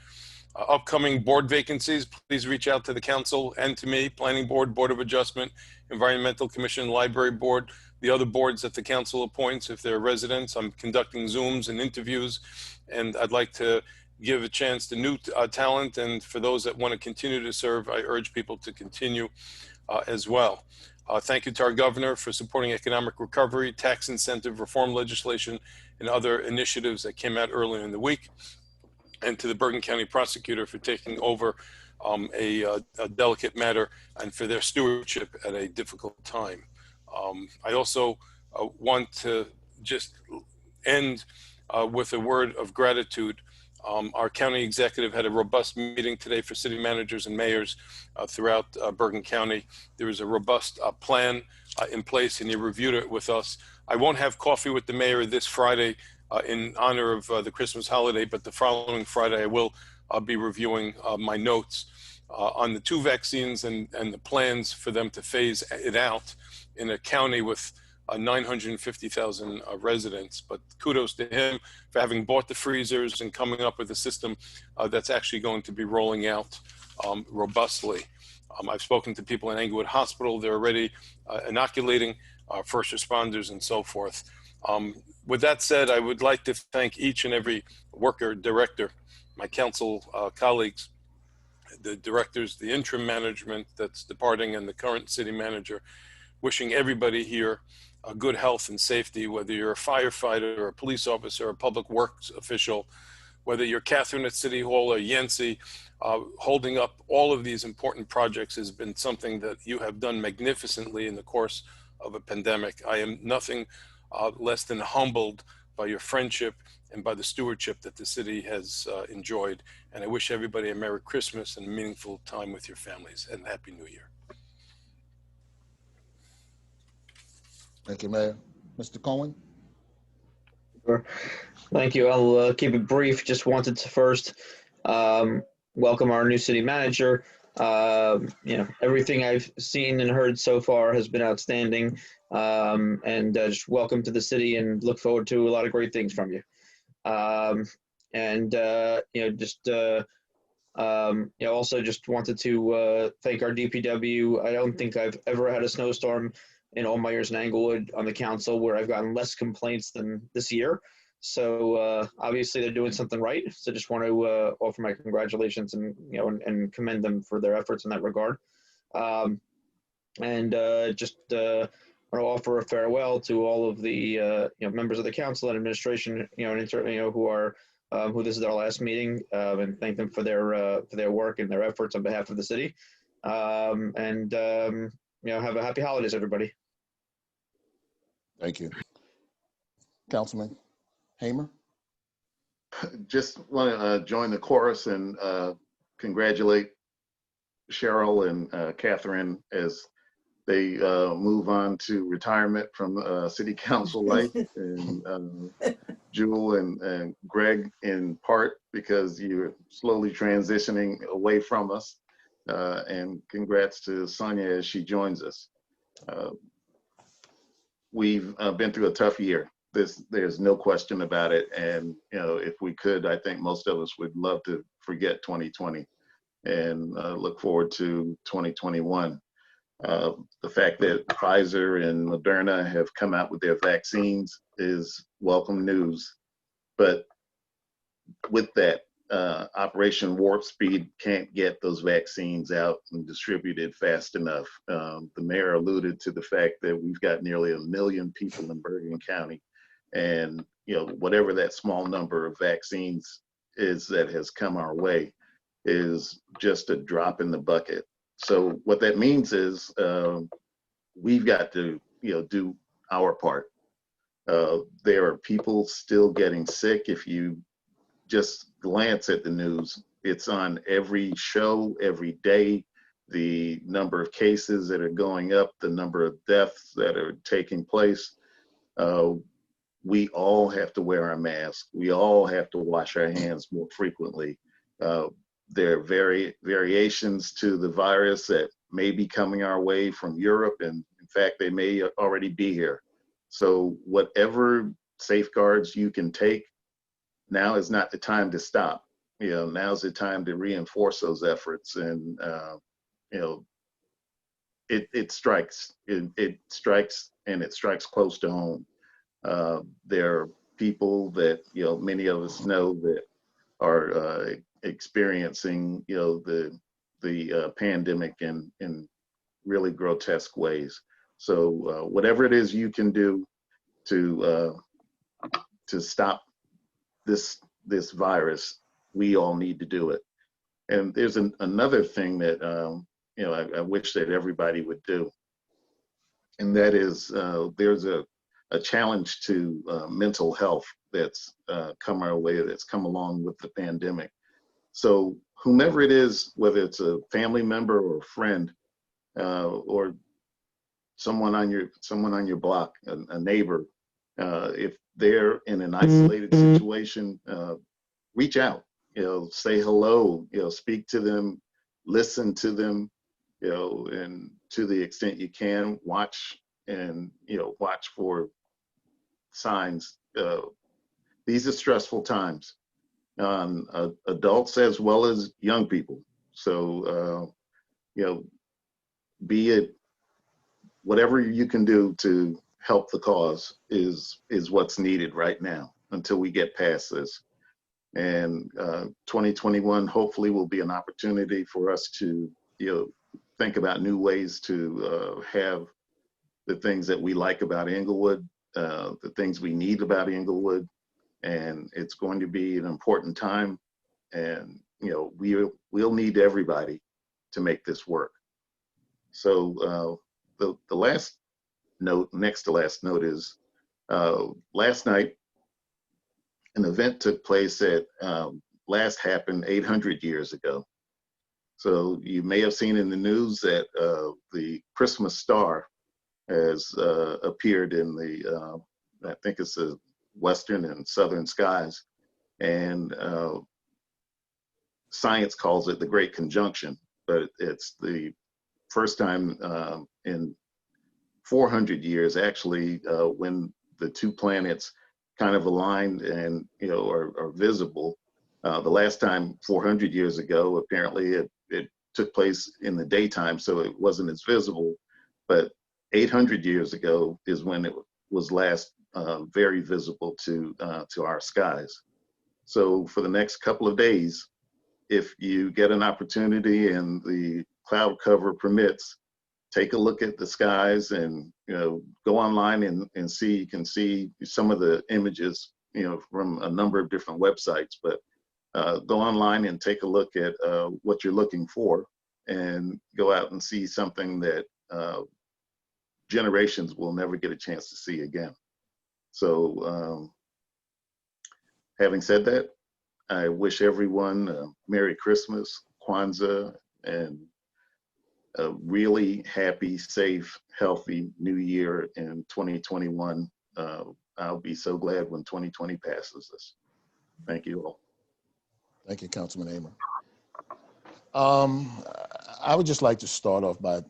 Upcoming board vacancies, please reach out to the council and to me, Planning Board, Board of Adjustment, Environmental Commission, Library Board, the other boards that the council appoints if they're residents. I'm conducting Zooms and interviews, and I'd like to give a chance to new talent, and for those that want to continue to serve, I urge people to continue as well. Thank you to our governor for supporting economic recovery, tax incentive reform legislation, and other initiatives that came out earlier in the week. And to the Bergen County prosecutor for taking over a delicate matter and for their stewardship at a difficult time. I also want to just end with a word of gratitude. Our county executive had a robust meeting today for city managers and mayors throughout Bergen County. There is a robust plan in place, and he reviewed it with us. I won't have coffee with the mayor this Friday in honor of the Christmas holiday, but the following Friday I will be reviewing my notes on the 2 vaccines and the plans for them to phase it out in a county with 950,000 residents. But kudos to him for having bought the freezers and coming up with a system that's actually going to be rolling out robustly. I've spoken to people in Englewood Hospital. They're already inoculating first responders and so forth. With that said, I would like to thank each and every worker, director, my council colleagues, the directors, the interim management that's departing, and the current city manager, wishing everybody here good health and safety, whether you're a firefighter or a police officer or a public works official, whether you're Catherine at City Hall or Yancey, holding up all of these important projects has been something that you have done magnificently in the course of a pandemic. I am nothing less than humbled by your friendship, and by the stewardship that the city has enjoyed. And I wish everybody a Merry Christmas and a meaningful time with your families, and Happy New Year. Thank you, Mayor. Mr. Cohen? Sure. Thank you. I'll keep it brief. Just wanted to first welcome our new city manager. Everything I've seen and heard so far has been outstanding. Just welcome to the city and look forward to a lot of great things from you. Also just wanted to thank our DPW. I don't think I've ever had a snowstorm in all my years in Englewood on the council where I've gotten less complaints than this year. So obviously they're doing something right. So just want to offer my congratulations and and commend them for their efforts in that regard. Want to offer a farewell to all of the members of the council and administration who this is their last meeting, and thank them for their work and their efforts on behalf of the city. Have a happy holidays, everybody. Thank you. Councilman Hamer? Just want to join the chorus and congratulate Cheryl and Catherine as they move on to retirement from city council life, and Jewel and Greg in part because you're slowly transitioning away from us. And congrats to Sonia as she joins us. We've been through a tough year. There's no question about it. And if we could, I think most of us would love to forget 2020 and look forward to 2021. The fact that Pfizer and Moderna have come out with their vaccines is welcome news. But with that, Operation Warp Speed can't get those vaccines out and distributed fast enough. The mayor alluded to the fact that we've got nearly 1 million people in Bergen County. And whatever that small number of vaccines is that has come our way is just a drop in the bucket. So what that means is we've got to do our part. There are people still getting sick. If you just glance at the news, it's on every show, every day. The number of cases that are going up, the number of deaths that are taking place. We all have to wear our mask. We all have to wash our hands more frequently. There are variations to the virus that may be coming our way from Europe, and in fact, they may already be here. So whatever safeguards you can take, now is not the time to stop. Now's the time to reinforce those efforts. And it strikes. It strikes, and it strikes close to home. There are people that many of us know that are experiencing the pandemic in really grotesque ways. So whatever it is you can do to stop this virus, we all need to do it. And there's another thing that I wish that everybody would do, and that is there's a challenge to mental health that's come our way, that's come along with the pandemic. So whomever it is, whether it's a family member or a friend, or someone on your block, a neighbor, if they're in an isolated situation, reach out, say hello, speak to them, listen to them, and to the extent you can, watch for signs. These are stressful times on adults as well as young people. So, be it whatever you can do to help the cause is what's needed right now until we get past this. And 2021 hopefully will be an opportunity for us to think about new ways to have the things that we like about Englewood, the things we need about Englewood. And it's going to be an important time, and we'll need everybody to make this work. So the last note, next to last note, is last night an event took place that last happened 800 years ago. So you may have seen in the news that the Christmas star has appeared in the, I think it's the western and southern skies. And science calls it the Great Conjunction, but it's the first time in 400 years, actually, when the two planets kind of aligned and, are visible. The last time 400 years ago, apparently it took place in the daytime, so it wasn't as visible, but 800 years ago is when it was last very visible to our skies. So for the next couple of days, if you get an opportunity and the cloud cover permits, take a look at the skies and go online and see. You can see some of the images from a number of different websites, but go online and take a look at what you're looking for, and go out and see something that generations will never get a chance to see again. So having said that, I wish everyone a Merry Christmas, Kwanzaa, and a really happy, safe, healthy new year in 2021. I'll be so glad when 2020 passes us. Thank you all. Thank you, Councilman Amer. I would just like to start off by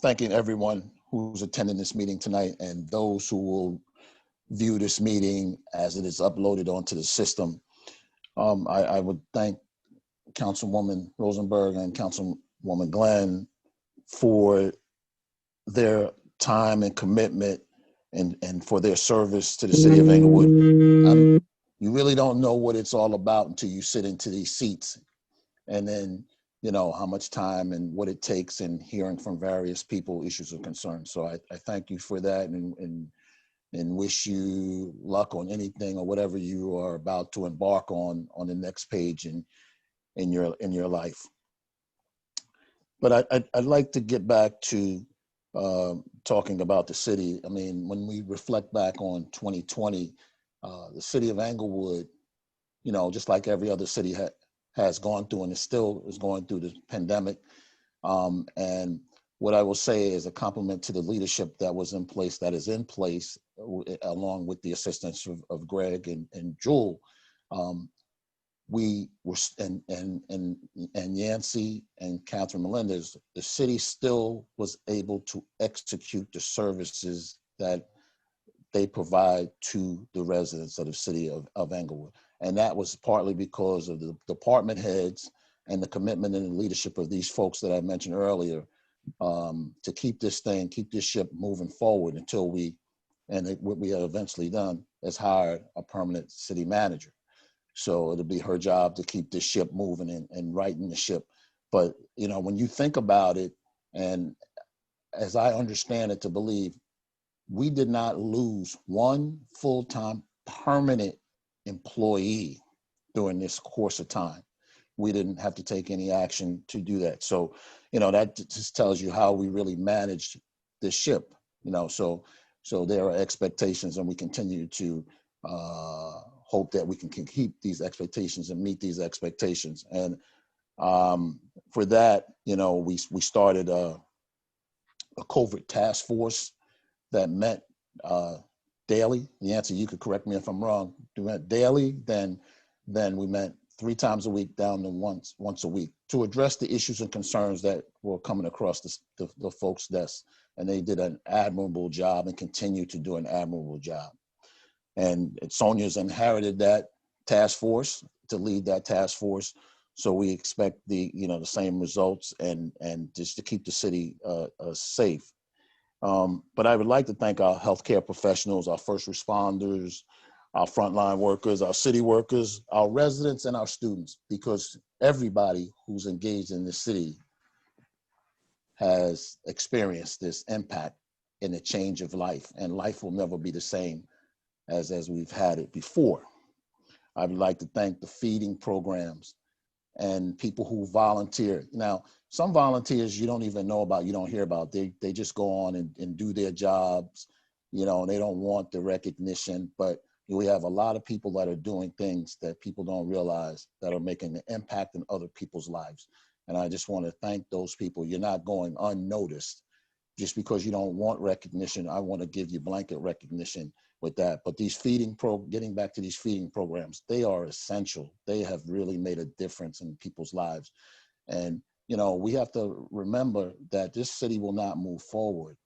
thanking everyone who's attending this meeting tonight and those who will view this meeting as it is uploaded onto the system. I would thank Councilwoman Rosenberg and Councilwoman Glenn for their time and commitment and for their service to the city of Englewood. You really don't know what it's all about until you sit into these seats, and then how much time and what it takes, and hearing from various people issues of concern. So I thank you for that, and wish you luck on anything or whatever you are about to embark on the next page in your life. But I'd like to get back to talking about the city. I mean, when we reflect back on 2020, the city of Englewood, just like every other city has gone through and still is going through the pandemic. And what I will say is a compliment to the leadership that was in place, that is in place, along with the assistance of Greg and Jewel. We were, and Yancey and Catherine Melendez, the city still was able to execute the services that they provide to the residents of the city of Englewood. And that was partly because of the department heads and the commitment and the leadership of these folks that I mentioned earlier, to keep this ship moving forward until what we have eventually done is hired a permanent city manager. So it'll be her job to keep this ship moving and righting the ship. But, when you think about it, and as I understand it to believe, we did not lose one full-time permanent employee during this course of time. We didn't have to take any action to do that. So, that just tells you how we really managed this ship, so there are expectations, and we continue to hope that we can keep these expectations and meet these expectations. And for that, we started a COVID task force that met daily. Yancey, you could correct me if I'm wrong. We met daily, then we met 3 times a week down to once a week to address the issues and concerns that were coming across the folks' desks. And they did an admirable job and continue to do an admirable job. And Sonia's inherited that task force to lead that task force. So we expect the same results and just to keep the city safe. But I would like to thank our healthcare professionals, our first responders, our frontline workers, our city workers, our residents, and our students, because everybody who's engaged in this city has experienced this impact in the change of life, and life will never be the same as we've had it before. I would like to thank the feeding programs and people who volunteer. Now, some volunteers you don't even know about, you don't hear about. They just go on and do their jobs, they don't want the recognition. But We have a lot of people that are doing things that people don't realize that are making an impact in other people's lives. And I just want to thank those people. You're not going unnoticed. Just because you don't want recognition, I want to give you blanket recognition with that. But these getting back to these feeding programs, they are essential. They have really made a difference in people's lives. And, you know, we have to remember that this city will not move forward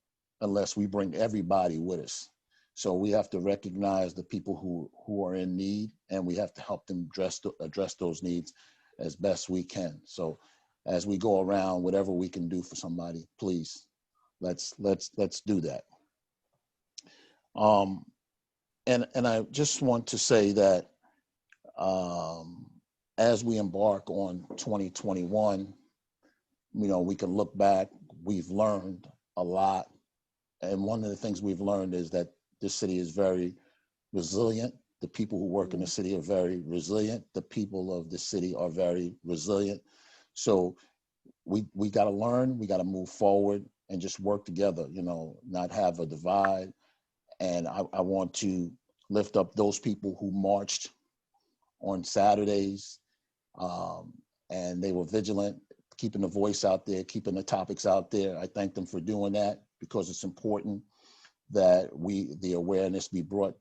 unless we bring everybody with us. So we have to recognize the people who are in need, and we have to help them address those needs as best we can. So as we go around, whatever we can do for somebody, please, let's do that. And I just want to say that as we embark on 2021, you know, we can look back, we've learned a lot. And one of the things we've learned is that this city is very resilient. The people who work in the city are very resilient. The people of the city are very resilient. So we got to learn, we got to move forward and just work together, you know, not have a divide. And I want to lift up those people who marched on Saturdays, and they were vigilant, keeping the voice out there, keeping the topics out there. I thank them for doing that, because it's important that the awareness be brought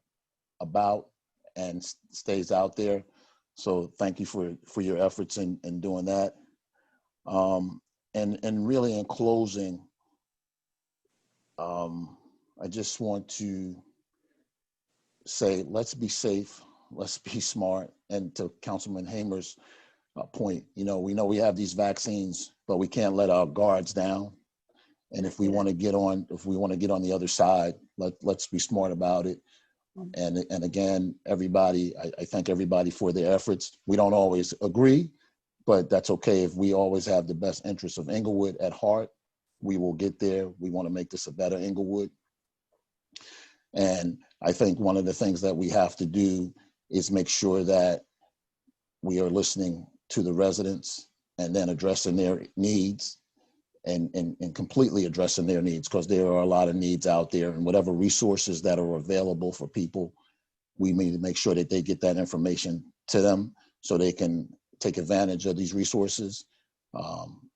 about and stays out there. So thank you for your efforts in doing that. And really in closing, I just want to say, let's be safe, let's be smart. And to Councilman Hamer's point, you know we have these vaccines, but we can't let our guards down. And if we want to get on the other side, let's be smart about it. And again, everybody, I thank everybody for their efforts. We don't always agree, but that's okay. If we always have the best interests of Englewood at heart, we will get there. We want to make this a better Englewood. And I think one of the things that we have to do is make sure that we are listening to the residents and then addressing their needs and completely addressing their needs, because there are a lot of needs out there, and whatever resources that are available for people, we need to make sure that they get that information to them so they can take advantage of these resources.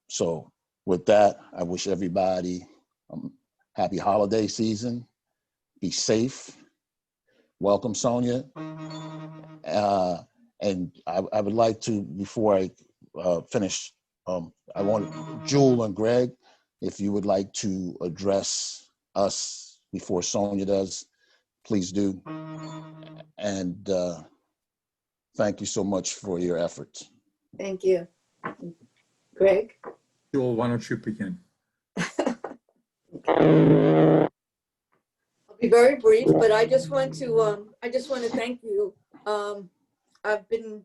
So with that, I wish everybody happy holiday season. Be safe. Welcome, Sonia. And I would like to, before I finish, I want Jewel and Greg, if you would like to address us before Sonia does, please do. And thank you so much for your efforts. Thank you. Greg? Jewel, why don't you begin? I'll be very brief, but I just want to thank you. I've been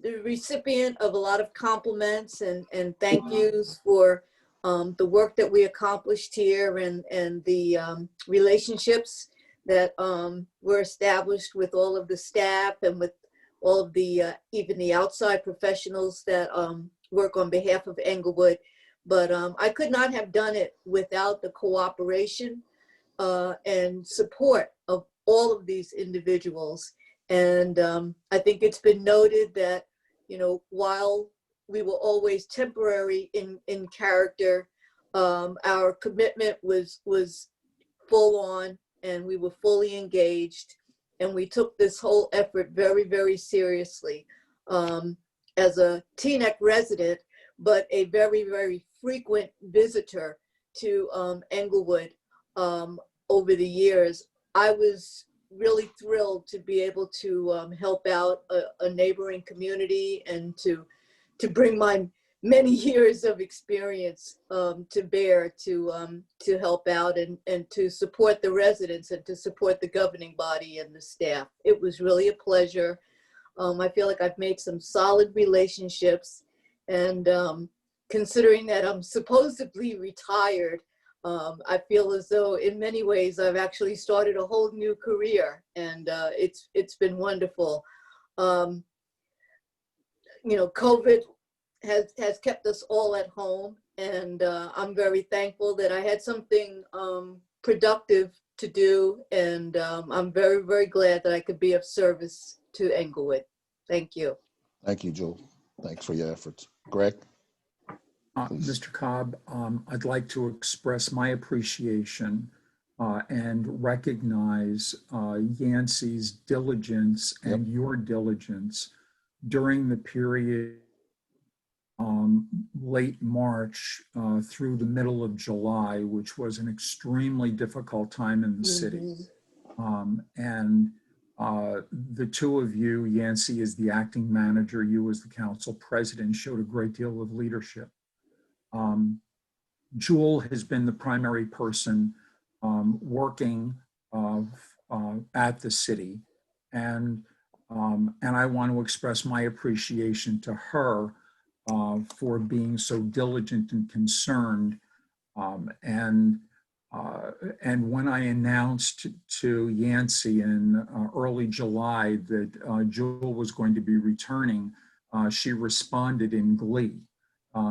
the recipient of a lot of compliments and thank yous for the work that we accomplished here and the relationships that were established with all of the staff and with all of the even the outside professionals that work on behalf of Englewood. But I could not have done it without the cooperation and support of all of these individuals. And I think it's been noted that, you know, while we were always temporary in character, our commitment was full on, and we were fully engaged, and we took this whole effort very, very seriously. As a Teaneck resident, but a very, very frequent visitor to Englewood over the years, I was really thrilled to be able to help out a neighboring community and to bring my many years of experience to bear to help out and to support the residents and to support the governing body and the staff. It was really a pleasure. I feel like I've made some solid relationships, and considering that I'm supposedly retired, I feel as though in many ways I've actually started a whole new career, and it's been wonderful. You know, COVID has kept us all at home, and I'm very thankful that I had something productive to do, and I'm very, very glad that I could be of service to Englewood. Thank you. Thank you, Jewel. Thanks for your efforts. Greg? Please. Mr. Cobb, I'd like to express my appreciation and recognize Yancey's diligence and your diligence during the period late March through the middle of July, which was an extremely difficult time in the city. And the two of you, Yancey as the acting manager, you as the council president, showed a great deal of leadership. Jewel has been the primary person working at the city, and I want to express my appreciation to her for being so diligent and concerned. And when I announced to Yancey in early July that Jewel was going to be returning, she responded in glee.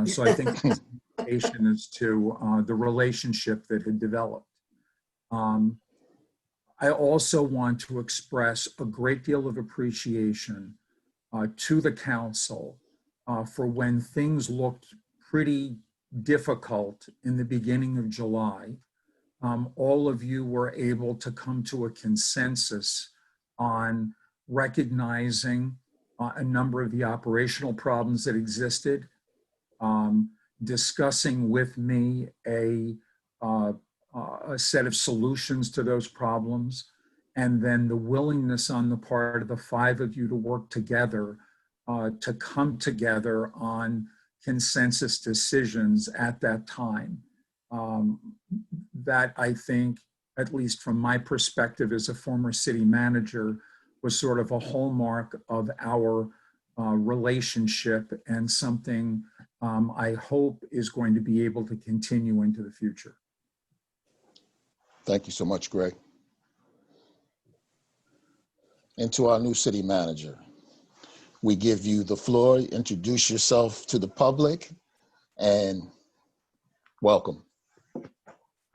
So I think it's an indication as to the relationship that had developed. I also want to express a great deal of appreciation to the council for when things looked pretty difficult in the beginning of July. All of you were able to come to a consensus on recognizing a number of the operational problems that existed, discussing with me a set of solutions to those problems, and then the willingness on the part of the five of you to work together to come together on consensus decisions at that time. That, I think, at least from my perspective as a former city manager, was sort of a hallmark of our relationship, and something I hope is going to be able to continue into the future. Thank you so much, Greg. And to our new city manager, we give you the floor. Introduce yourself to the public and welcome.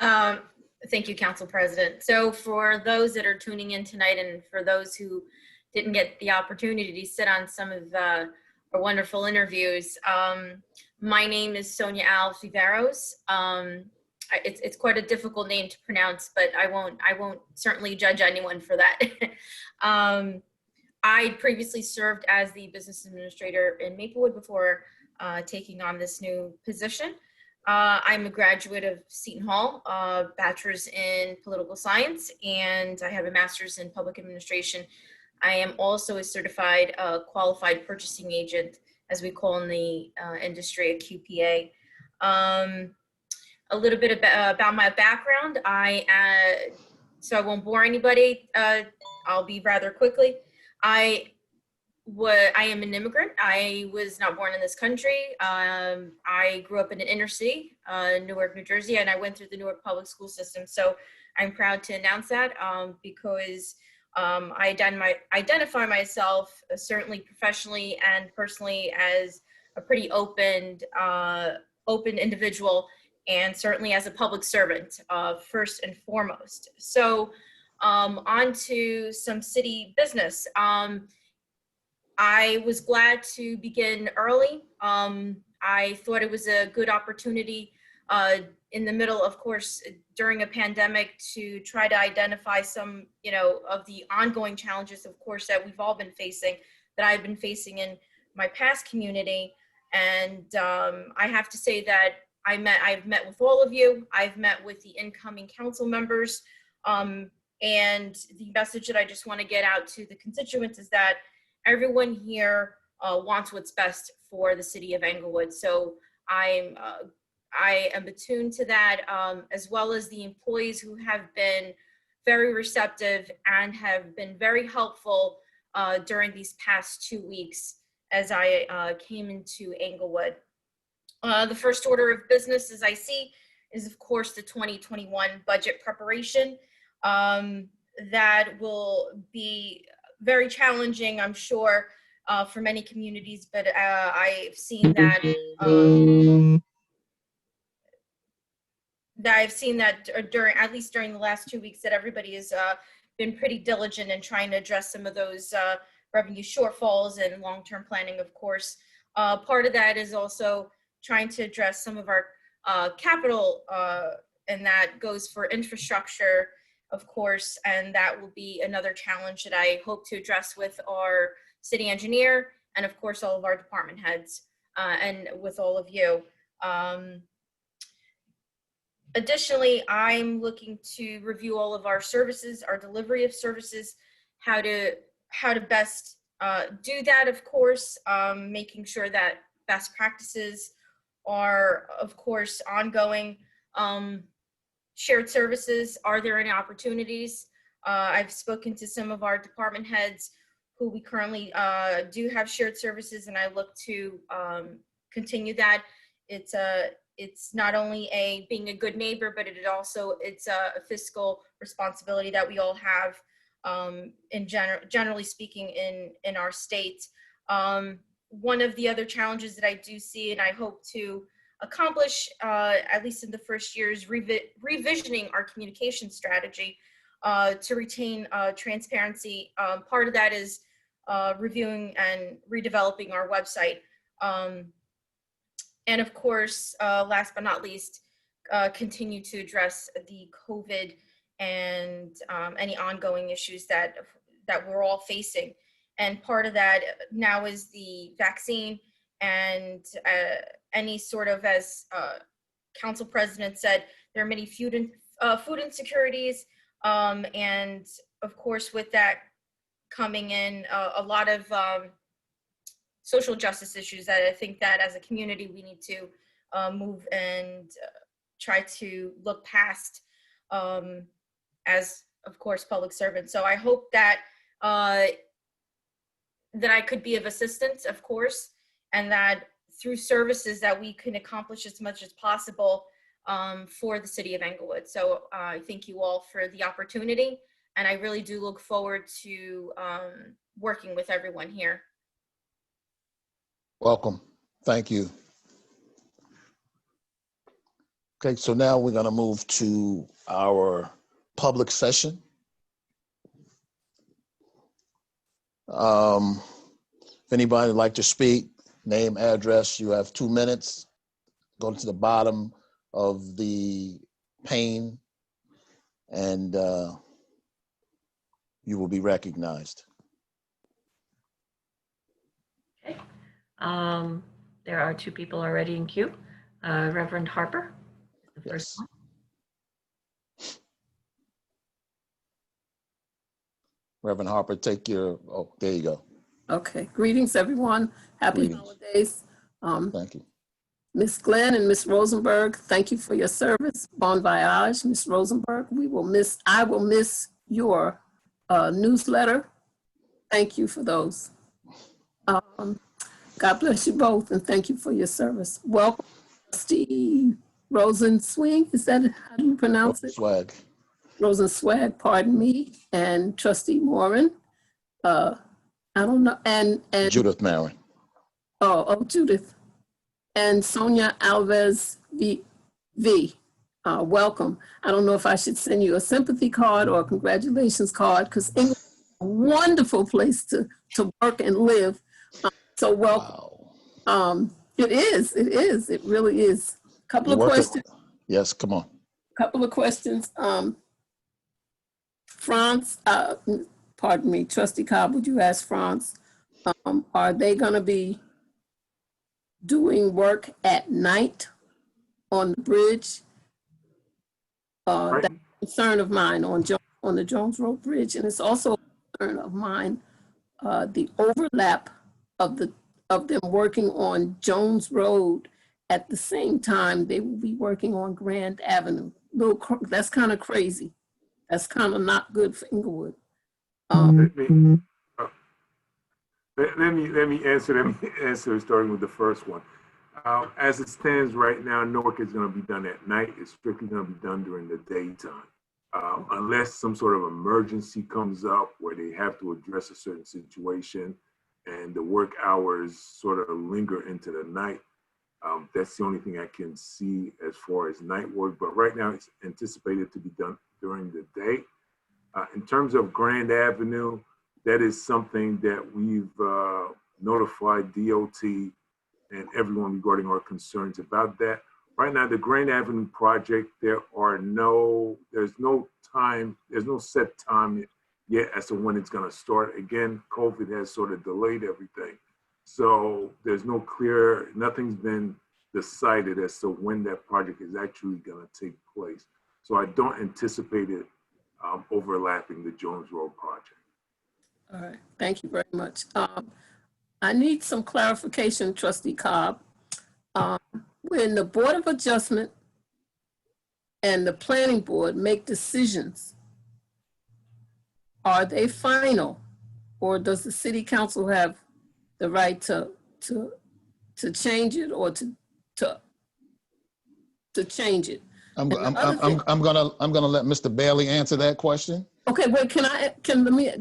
Thank you, Council President. So for those that are tuning in tonight, and for those who didn't get the opportunity to sit on some of our wonderful interviews, my name is Sonia Alves Viveros. It's quite a difficult name to pronounce, but I won't certainly judge anyone for that. I previously served as the business administrator in Maplewood before taking on this new position. I'm a graduate of Seton Hall, bachelor's in political science, and I have a master's in public administration. I am also a certified qualified purchasing agent, as we call in the industry, a QPA. A little bit about my background. So I won't bore anybody. I'll be rather quickly. I am an immigrant. I was not born in this country. I grew up in an inner city, Newark, New Jersey, and I went through the Newark public school system. So I'm proud to announce that because I identify myself certainly professionally and personally as a pretty open individual, and certainly as a public servant, first and foremost. So on to some city business. I was glad to begin early. I thought it was a good opportunity in the middle, of course, during a pandemic, to try to identify some, of the ongoing challenges, of course, that we've all been facing, that I've been facing in my past community. And I have to say that I've met with all of you. I've met with the incoming council members. And the message that I just want to get out to the constituents is that everyone here wants what's best for the city of Englewood. So I am attuned to that, as well as the employees who have been very receptive and have been very helpful during these past 2 weeks as I came into Englewood. The first order of business, as I see, is of course the 2021 budget preparation. That will be very challenging, I'm sure, for many communities, but I've seen that that I've seen that during, at least during the last 2 weeks, that everybody has been pretty diligent in trying to address some of those revenue shortfalls and long-term planning, of course. Part of that is also trying to address some of our capital, and that goes for infrastructure, of course, and that will be another challenge that I hope to address with our city engineer and, of course, all of our department heads and with all of you. Additionally, I'm looking to review all of our services, our delivery of services, how to best do that, of course, making sure that best practices are, of course, ongoing. Shared services, are there any opportunities? I've spoken to some of our department heads who we currently do have shared services, and I look to continue that. It's not only being a good neighbor, but it's a fiscal responsibility that we all have, generally speaking, in our state. One of the other challenges that I do see, and I hope to accomplish, at least in the first year, is revisioning our communication strategy to retain transparency. Part of that is reviewing and redeveloping our website. And of course, last but not least, continue to address the COVID and any ongoing issues that we're all facing. And part of that now is the vaccine and any sort of, as Council President said, there are many food insecurities. And of course, with that coming in, a lot of social justice issues that I think that as a community we need to move and try to look past as, of course, public servants. So I hope that that I could be of assistance, of course, and that through services that we can accomplish as much as possible for the city of Englewood. So I thank you all for the opportunity, and I really do look forward to working with everyone here. Welcome. Thank you. Okay, so now we're going to move to our public session. If anybody would like to speak, name, address, you have 2 minutes. Go to the bottom of the pane and you will be recognized. Okay. There are 2 people already in queue. Reverend Harper, the first one. Reverend Harper, take your, oh, there you go. Okay, greetings everyone. Happy Greetings. holidays. Thank you. Miss Glenn and Miss Rosenberg, thank you for your service. Bon voyage, Miss Rosenberg. I will miss your newsletter. Thank you for those. God bless you both and thank you for your service. Welcome, Trustee Rosenswing. Is that how do you pronounce it? Swag. Rosenswag, pardon me, and Trustee Morin. I don't know, and Judith Marin. Oh, Judith. And Sonia Alves V. Welcome. I don't know if I should send you a sympathy card or a congratulations card because England is a wonderful place to work and live. So welcome. Wow. It is, it really is. Couple of questions. Yes, come on. Couple of questions. France, pardon me, Trustee Cobb, would you ask France, are they gonna be doing work at night on the bridge? That's a concern of mine on the Jones Road Bridge, and it's also a concern of mine, the overlap of them working on Jones Road at the same time they will be working on Grand Avenue. That's kind of crazy. That's kind of not good for Englewood. Let me answer starting with the first one. As it stands right now, no work is going to be done at night. It's strictly going to be done during the daytime. Unless some sort of emergency comes up where they have to address a certain situation and the work hours sort of linger into the night, That's the only thing I can see as far as night work, but right now it's anticipated to be done during the day. In terms of Grand Avenue, that is something that we've notified DOT and everyone regarding our concerns about that. Right now, the Grand Avenue project, there's no set time yet as to when it's going to start. Again, COVID has sort of delayed everything. So there's nothing's been decided as to when that project is actually going to take place. So I don't anticipate it overlapping the Jones Road project. All right, thank you very much. I need some clarification, Trustee Cobb. When the Board of Adjustment and the Planning Board make decisions, are they final, or does the City Council have the right to change it or to change it? I'm gonna let Mr. Bailey answer that question. Okay, wait,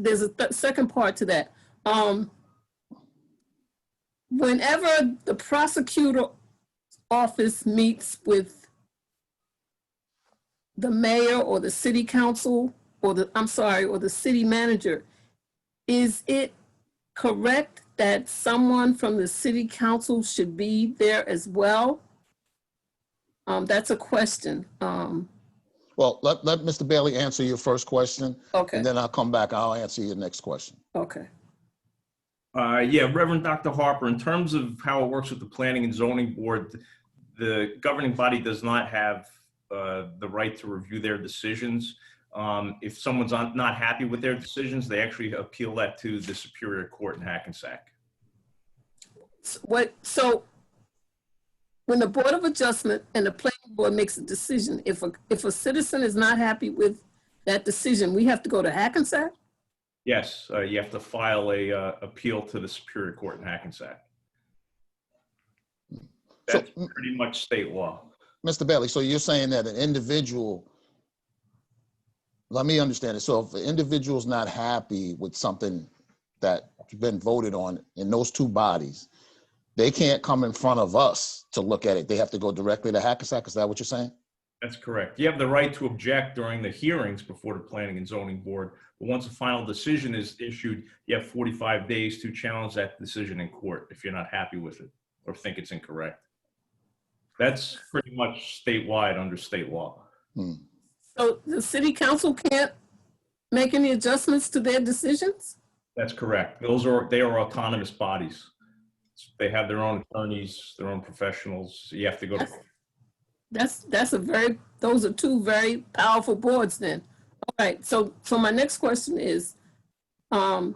there's a second part to that. Whenever the prosecutor office meets with the mayor or the city council or the city manager, is it correct that someone from the city council should be there as well? That's a question. Well, let Mr. Bailey answer your first question. Okay. And then I'll come back. I'll answer your next question. Okay. Yeah, Reverend Dr. Harper, in terms of how it works with the Planning and Zoning Board, the governing body does not have the right to review their decisions. If someone's not happy with their decisions, they actually appeal that to the Superior Court in Hackensack. So when the Board of Adjustment and the Planning Board makes a decision, if a citizen is not happy with that decision, we have to go to Hackensack? Yes, you have to file a appeal to the Superior Court in Hackensack. That's pretty much state law. Mr. Bailey, so you're saying that an individual, let me understand it. So if an individual's not happy with something that's been voted on in those two bodies, they can't come in front of us to look at it. They have to go directly to Hackensack. Is that what you're saying? That's correct. You have the right to object during the hearings before the Planning and Zoning Board, but once a final decision is issued, you have 45 days to challenge that decision in court if you're not happy with it or think it's incorrect. That's pretty much statewide under state law. So the city council can't make any adjustments to their decisions? That's correct. They are autonomous bodies. They have their own attorneys, their own professionals. You have to go to court. Those are two very powerful boards then. All right, so my next question is, go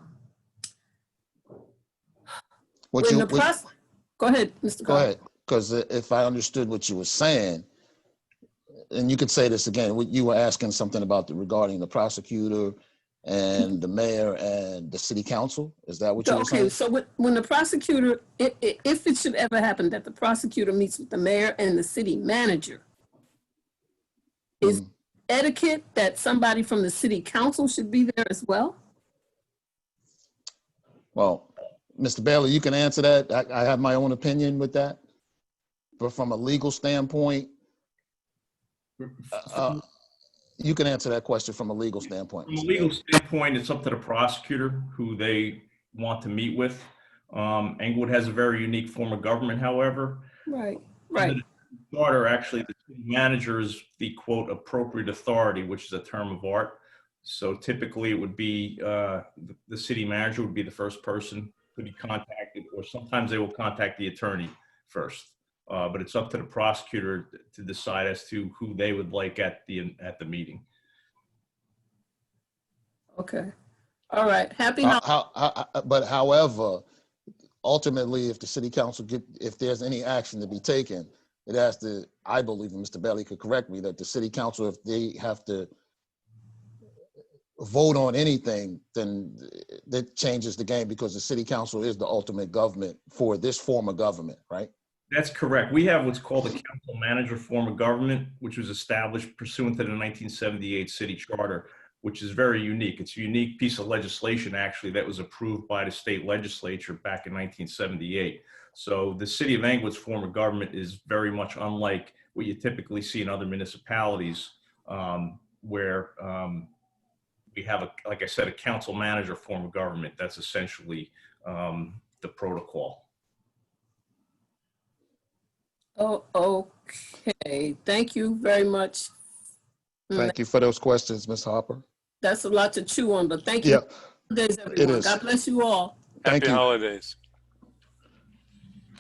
ahead, Mr. Go ahead, because if I understood what you were saying, and you could say this again, you were asking something about regarding the prosecutor and the mayor and the city council. Is that what you were saying? Okay, so when the prosecutor, if it should ever happen that the prosecutor meets with the mayor and the city manager, is etiquette that somebody from the city council should be there as well? Well, Mr. Bailey, you can answer that. I have my own opinion with that. But from a legal standpoint, you can answer that question from a legal standpoint. From a legal standpoint, it's up to the prosecutor who they want to meet with. Englewood has a very unique form of government, however. Right. Under the charter, actually, the city manager is the quote appropriate authority, which is a term of art. So typically, it would be the city manager would be the first person to be contacted, or sometimes they will contact the attorney first. But it's up to the prosecutor to decide as to who they would like at the meeting. Okay. All right. But however, ultimately, if the city council if there's any action to be taken, it has to, I believe, and Mr. Bailey could correct me, that the city council, if they have to vote on anything, then that changes the game, because the city council is the ultimate government for this form of government, right? That's correct. We have what's called a council manager form of government, which was established pursuant to the 1978 city charter, which is very unique. It's a unique piece of legislation, actually, that was approved by the state legislature back in 1978. So the city of Englewood's form of government is very much unlike what you typically see in other municipalities, where we have, like I said, a council manager form of government. That's essentially the protocol. Oh, okay. Thank you very much. Thank you for those questions, Ms. Hopper. That's a lot to chew on, but thank you. Yeah, Holidays, it everyone. is. God bless you all. Thank Happy you. holidays.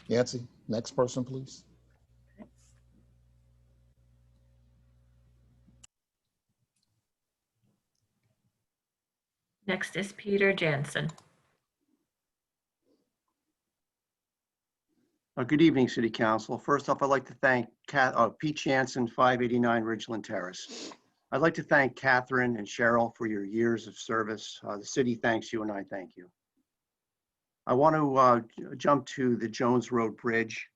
Yancy, next person, please. Next is Peter Jansen. Good evening, City Council. First off, I'd like to thank Pete Jansen, 589 Ridgeland Terrace. I'd like to thank Catherine and Cheryl for your years of service. The city thanks you and I thank you. I want to jump to the Jones Road Bridge.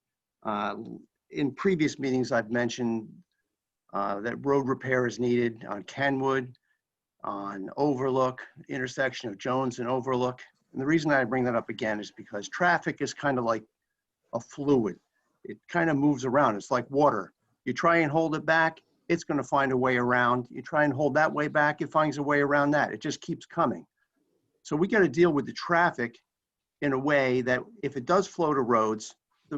In previous meetings, I've mentioned that road repair is needed on Kenwood, on Overlook, intersection of Jones and Overlook. And the reason I bring that up again is because traffic is kind of like a fluid. It kind of moves around. It's like water. You try and hold it back, it's going to find a way around. You try and hold that way back, it finds a way around that. It just keeps coming. So we got to deal with the traffic in a way that if it does flow to roads,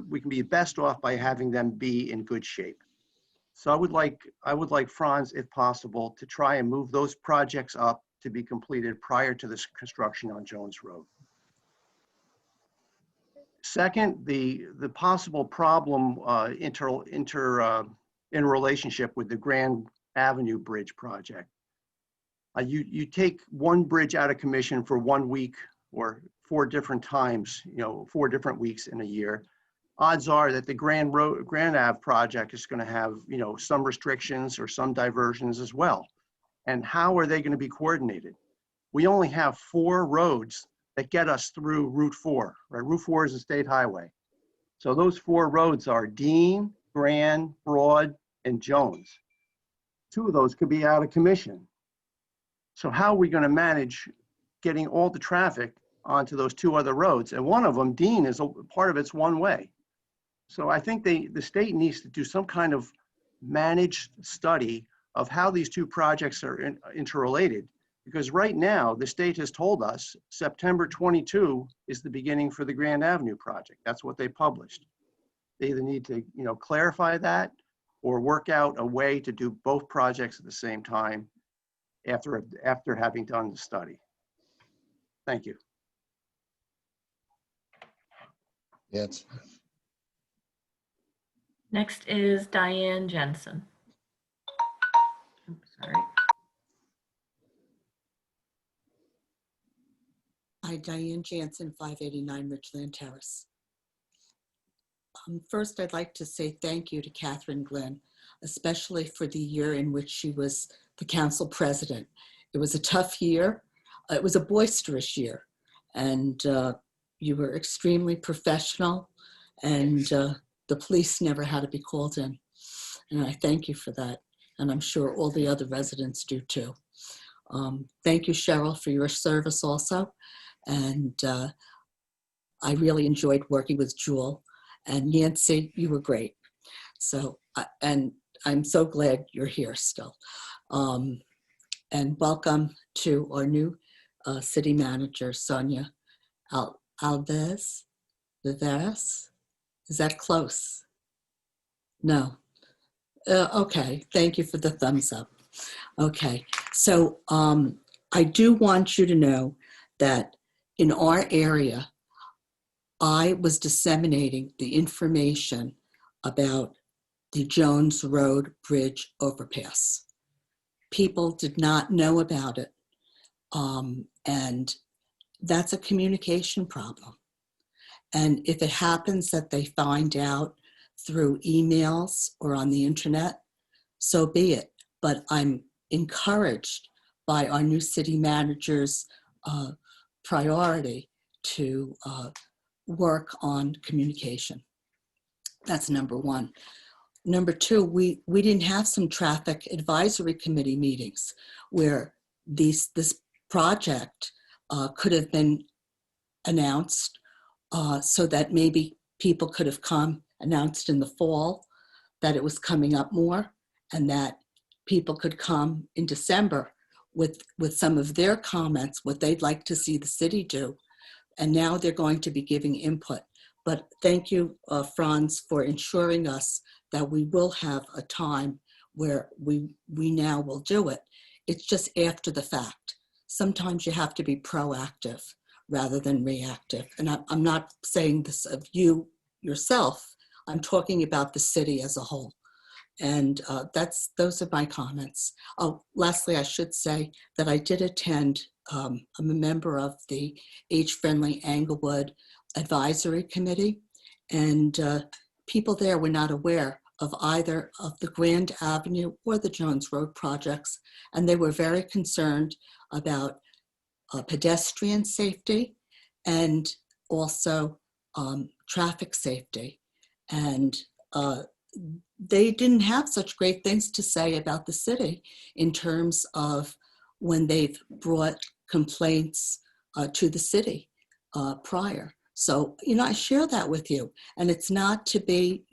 we can be best off by having them be in good shape. So I would like Franz, if possible, to try and move those projects up to be completed prior to this construction on Jones Road. Second, the possible problem in relationship with the Grand Avenue Bridge project. You take one bridge out of commission for 1 week or 4 different times, 4 different weeks in a year. Odds are that the Grand Ave project is going to have, some restrictions or some diversions as well. And how are they going to be coordinated? We only have 4 roads that get us through Route 4, right? Route 4 is a state highway. So those 4 roads are Dean, Grand, Broad, and Jones. 2 of those could be out of commission. So how are we going to manage getting all the traffic onto those 2 other roads? And one of them, Dean, is part of it's one way. So I think the state needs to do some kind of managed study of how these 2 projects are interrelated. Because right now, the state has told us September 22 is the beginning for the Grand Avenue project. That's what they published. They either need to, clarify that or work out a way to do both projects at the same time after having done the study. Thank you. Yes. Next is Diane Jensen. Oops, sorry. Hi, Diane Jansen, 589 Richland Terrace. First, I'd like to say thank you to Catherine Glenn, especially for the year in which she was the council president. It was a tough year. It was a boisterous year, and you were extremely professional, and the police never had to be called in. And I thank you for that, and I'm sure all the other residents do too. Thank you, Cheryl, for your service also. And I really enjoyed working with Jewel. And Yancy, you were great. So, and I'm so glad you're here still. And welcome to our new city manager, Sonia Alves. Is that close? No. Okay, thank you for the thumbs up. Okay, so I do want you to know that in our area, I was disseminating the information about the Jones Road Bridge overpass. People did not know about it, and that's a communication problem. And if it happens that they find out through emails or on the internet, so be it. But I'm encouraged by our new city manager's priority to work on communication. That's number one. Number two, we didn't have some traffic advisory committee meetings where this project could have been announced so that maybe people could have come, announced in the fall that it was coming up more, and that people could come in December with some of their comments, what they'd like to see the city do. And now they're going to be giving input. But thank you, Franz, for ensuring us that we will have a time where we now will do it. It's just after the fact. Sometimes you have to be proactive rather than reactive. And I'm not saying this of you yourself. I'm talking about the city as a whole. And those are my comments. Oh, lastly, I should say that I did attend, I'm a member of the Age-Friendly Englewood Advisory Committee, and people there were not aware of either of the Grand Avenue or the Jones Road projects, and they were very concerned about pedestrian safety and also traffic safety. And they didn't have such great things to say about the city in terms of when they've brought complaints to the city prior. So, I share that with you, and it's not to be,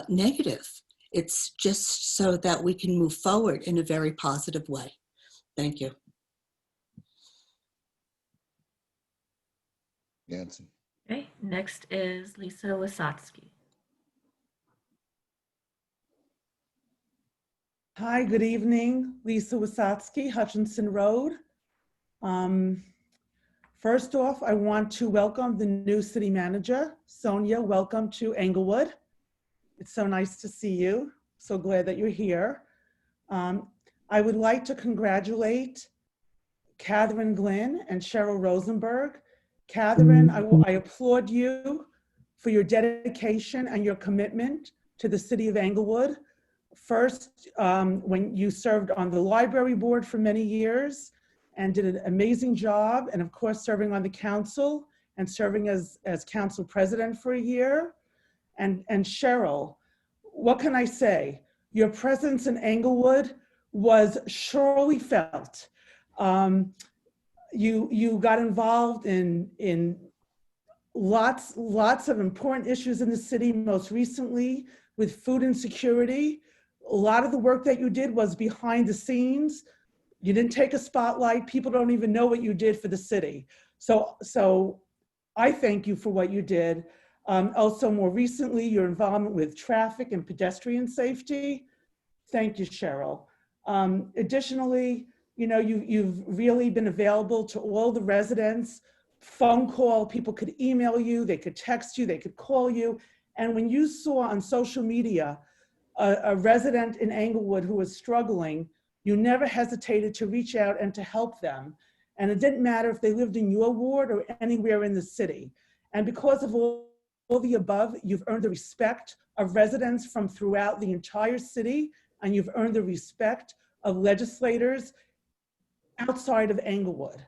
negative. It's just so that we can move forward in a very positive way. Thank you. Yancy. Okay, next is Lisa Wasatsky. Hi, good evening. Lisa Wasatsky, Hutchinson Road. First off, I want to welcome the new city manager, Sonia. Welcome to Englewood. It's so nice to see you. So glad that you're here. I would like to congratulate Catherine Glynn and Cheryl Rosenberg. Catherine, I applaud you for your dedication and your commitment to the city of Englewood. First, when you served on the library board for many years and did an amazing job, and of course serving on the council and serving as council president for a year. And Cheryl, what can I say? Your presence in Englewood was surely felt. You got involved in lots of important issues in the city, most recently with food insecurity. A lot of the work that you did was behind the scenes. You didn't take a spotlight. People don't even know what you did for the city. So I thank you for what you did. Also, more recently, your involvement with traffic and pedestrian safety. Thank you, Cheryl. Additionally, you've really been available to all the residents. Phone call, people could email you, they could text you, they could call you. And when you saw on social media a resident in Englewood who was struggling, you never hesitated to reach out and to help them. And it didn't matter if they lived in your ward or anywhere in the city. And because of all the above, you've earned the respect of residents from throughout the entire city, and you've earned the respect of legislators outside of Englewood.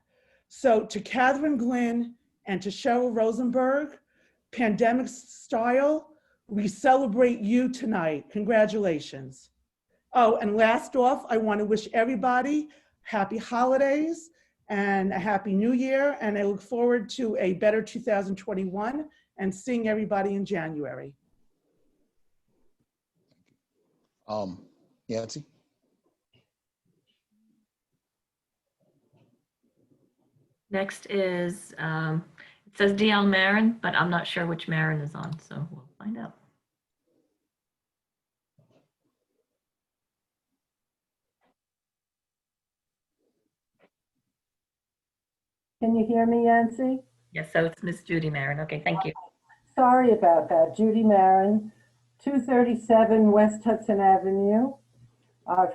So to Catherine Glynn and to Cheryl Rosenberg, pandemic style, we celebrate you tonight. Congratulations. Oh, and last off, I want to wish everybody happy holidays and a happy new year. And I look forward to a better 2021 and seeing everybody in January. Yancy. Next is, it says DL Marin, but I'm not sure which Marin is on, so we'll find out. Can you hear me, Yancy? Yes, so it's Miss Judy Marin. Okay, thank you. Sorry about that. Judy Marin, 237 West Hudson Avenue.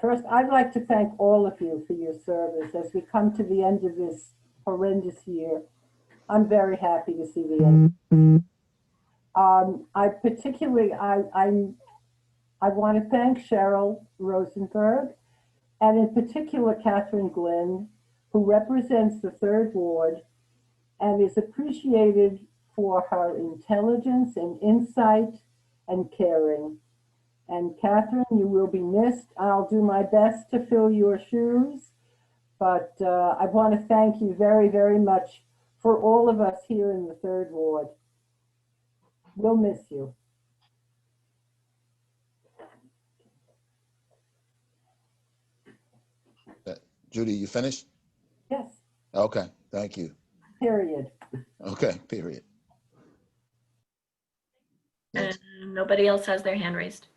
First, I'd like to thank all of you for your service as we come to the end of this horrendous year. I'm very happy to see the end. I want to thank Cheryl Rosenberg, and in particular Catherine Glynn, who represents the Third Ward and is appreciated for her intelligence and insight and caring. And Catherine, you will be missed. I'll do my best to fill your shoes, but I want to thank you very, very much for all of us here in the Third Ward. We'll miss you. Judy, you finished? Yes, Okay, thank you. period. Okay, period. And nobody else has their hand raised.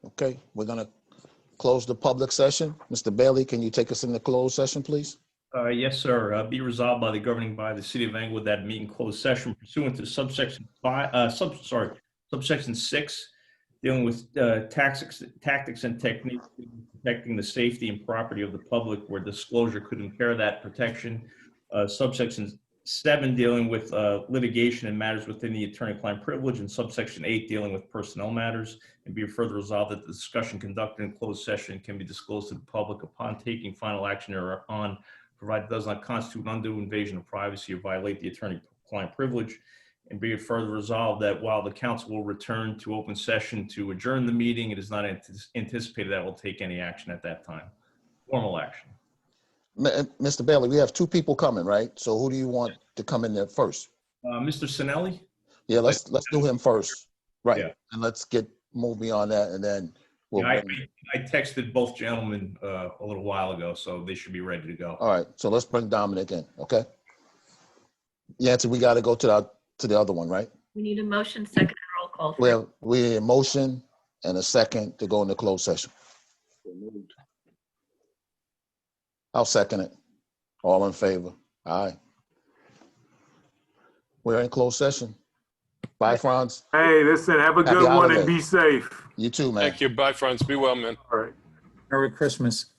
Okay, we're gonna close the public session. Mr. Bailey, can you take us in the closed session, please? Yes, sir. Be resolved by the governing body of the city of Englewood that meeting closed session pursuant to subsection 6, dealing with tactics and techniques protecting the safety and property of the public where disclosure could impair that protection. Subsection 7, dealing with litigation and matters within the attorney-client privilege, and subsection 8, dealing with personnel matters. And be further resolved that the discussion conducted in closed session can be disclosed to the public upon taking final action thereon, provided it does not constitute an undue invasion of privacy or violate the attorney-client privilege. And be it further resolved that while the council will return to open session to adjourn the meeting, it is not anticipated that will take any action at that time. Formal action. Mr. Bailey, we have 2 people coming, right? So who do you want to come in there first? Mr. Sinelli? Yeah, let's do him first. Right. Yeah. And let's get moving on that, and then we'll. Yeah, I texted both gentlemen a little while ago, so they should be ready to go. All right, so let's bring Dominic in, okay? Yancy, we got to go to the other one, right? We need a motion, second, and roll call. We need a motion and a second to go into closed session. I'll second it. All in favor? Aye. We're in closed session. Bye, Franz. Hey, listen, have a Happy good one holidays. and be safe. You too, man. Thank you. Bye, Franz. Be well, man. All right. Merry Christmas.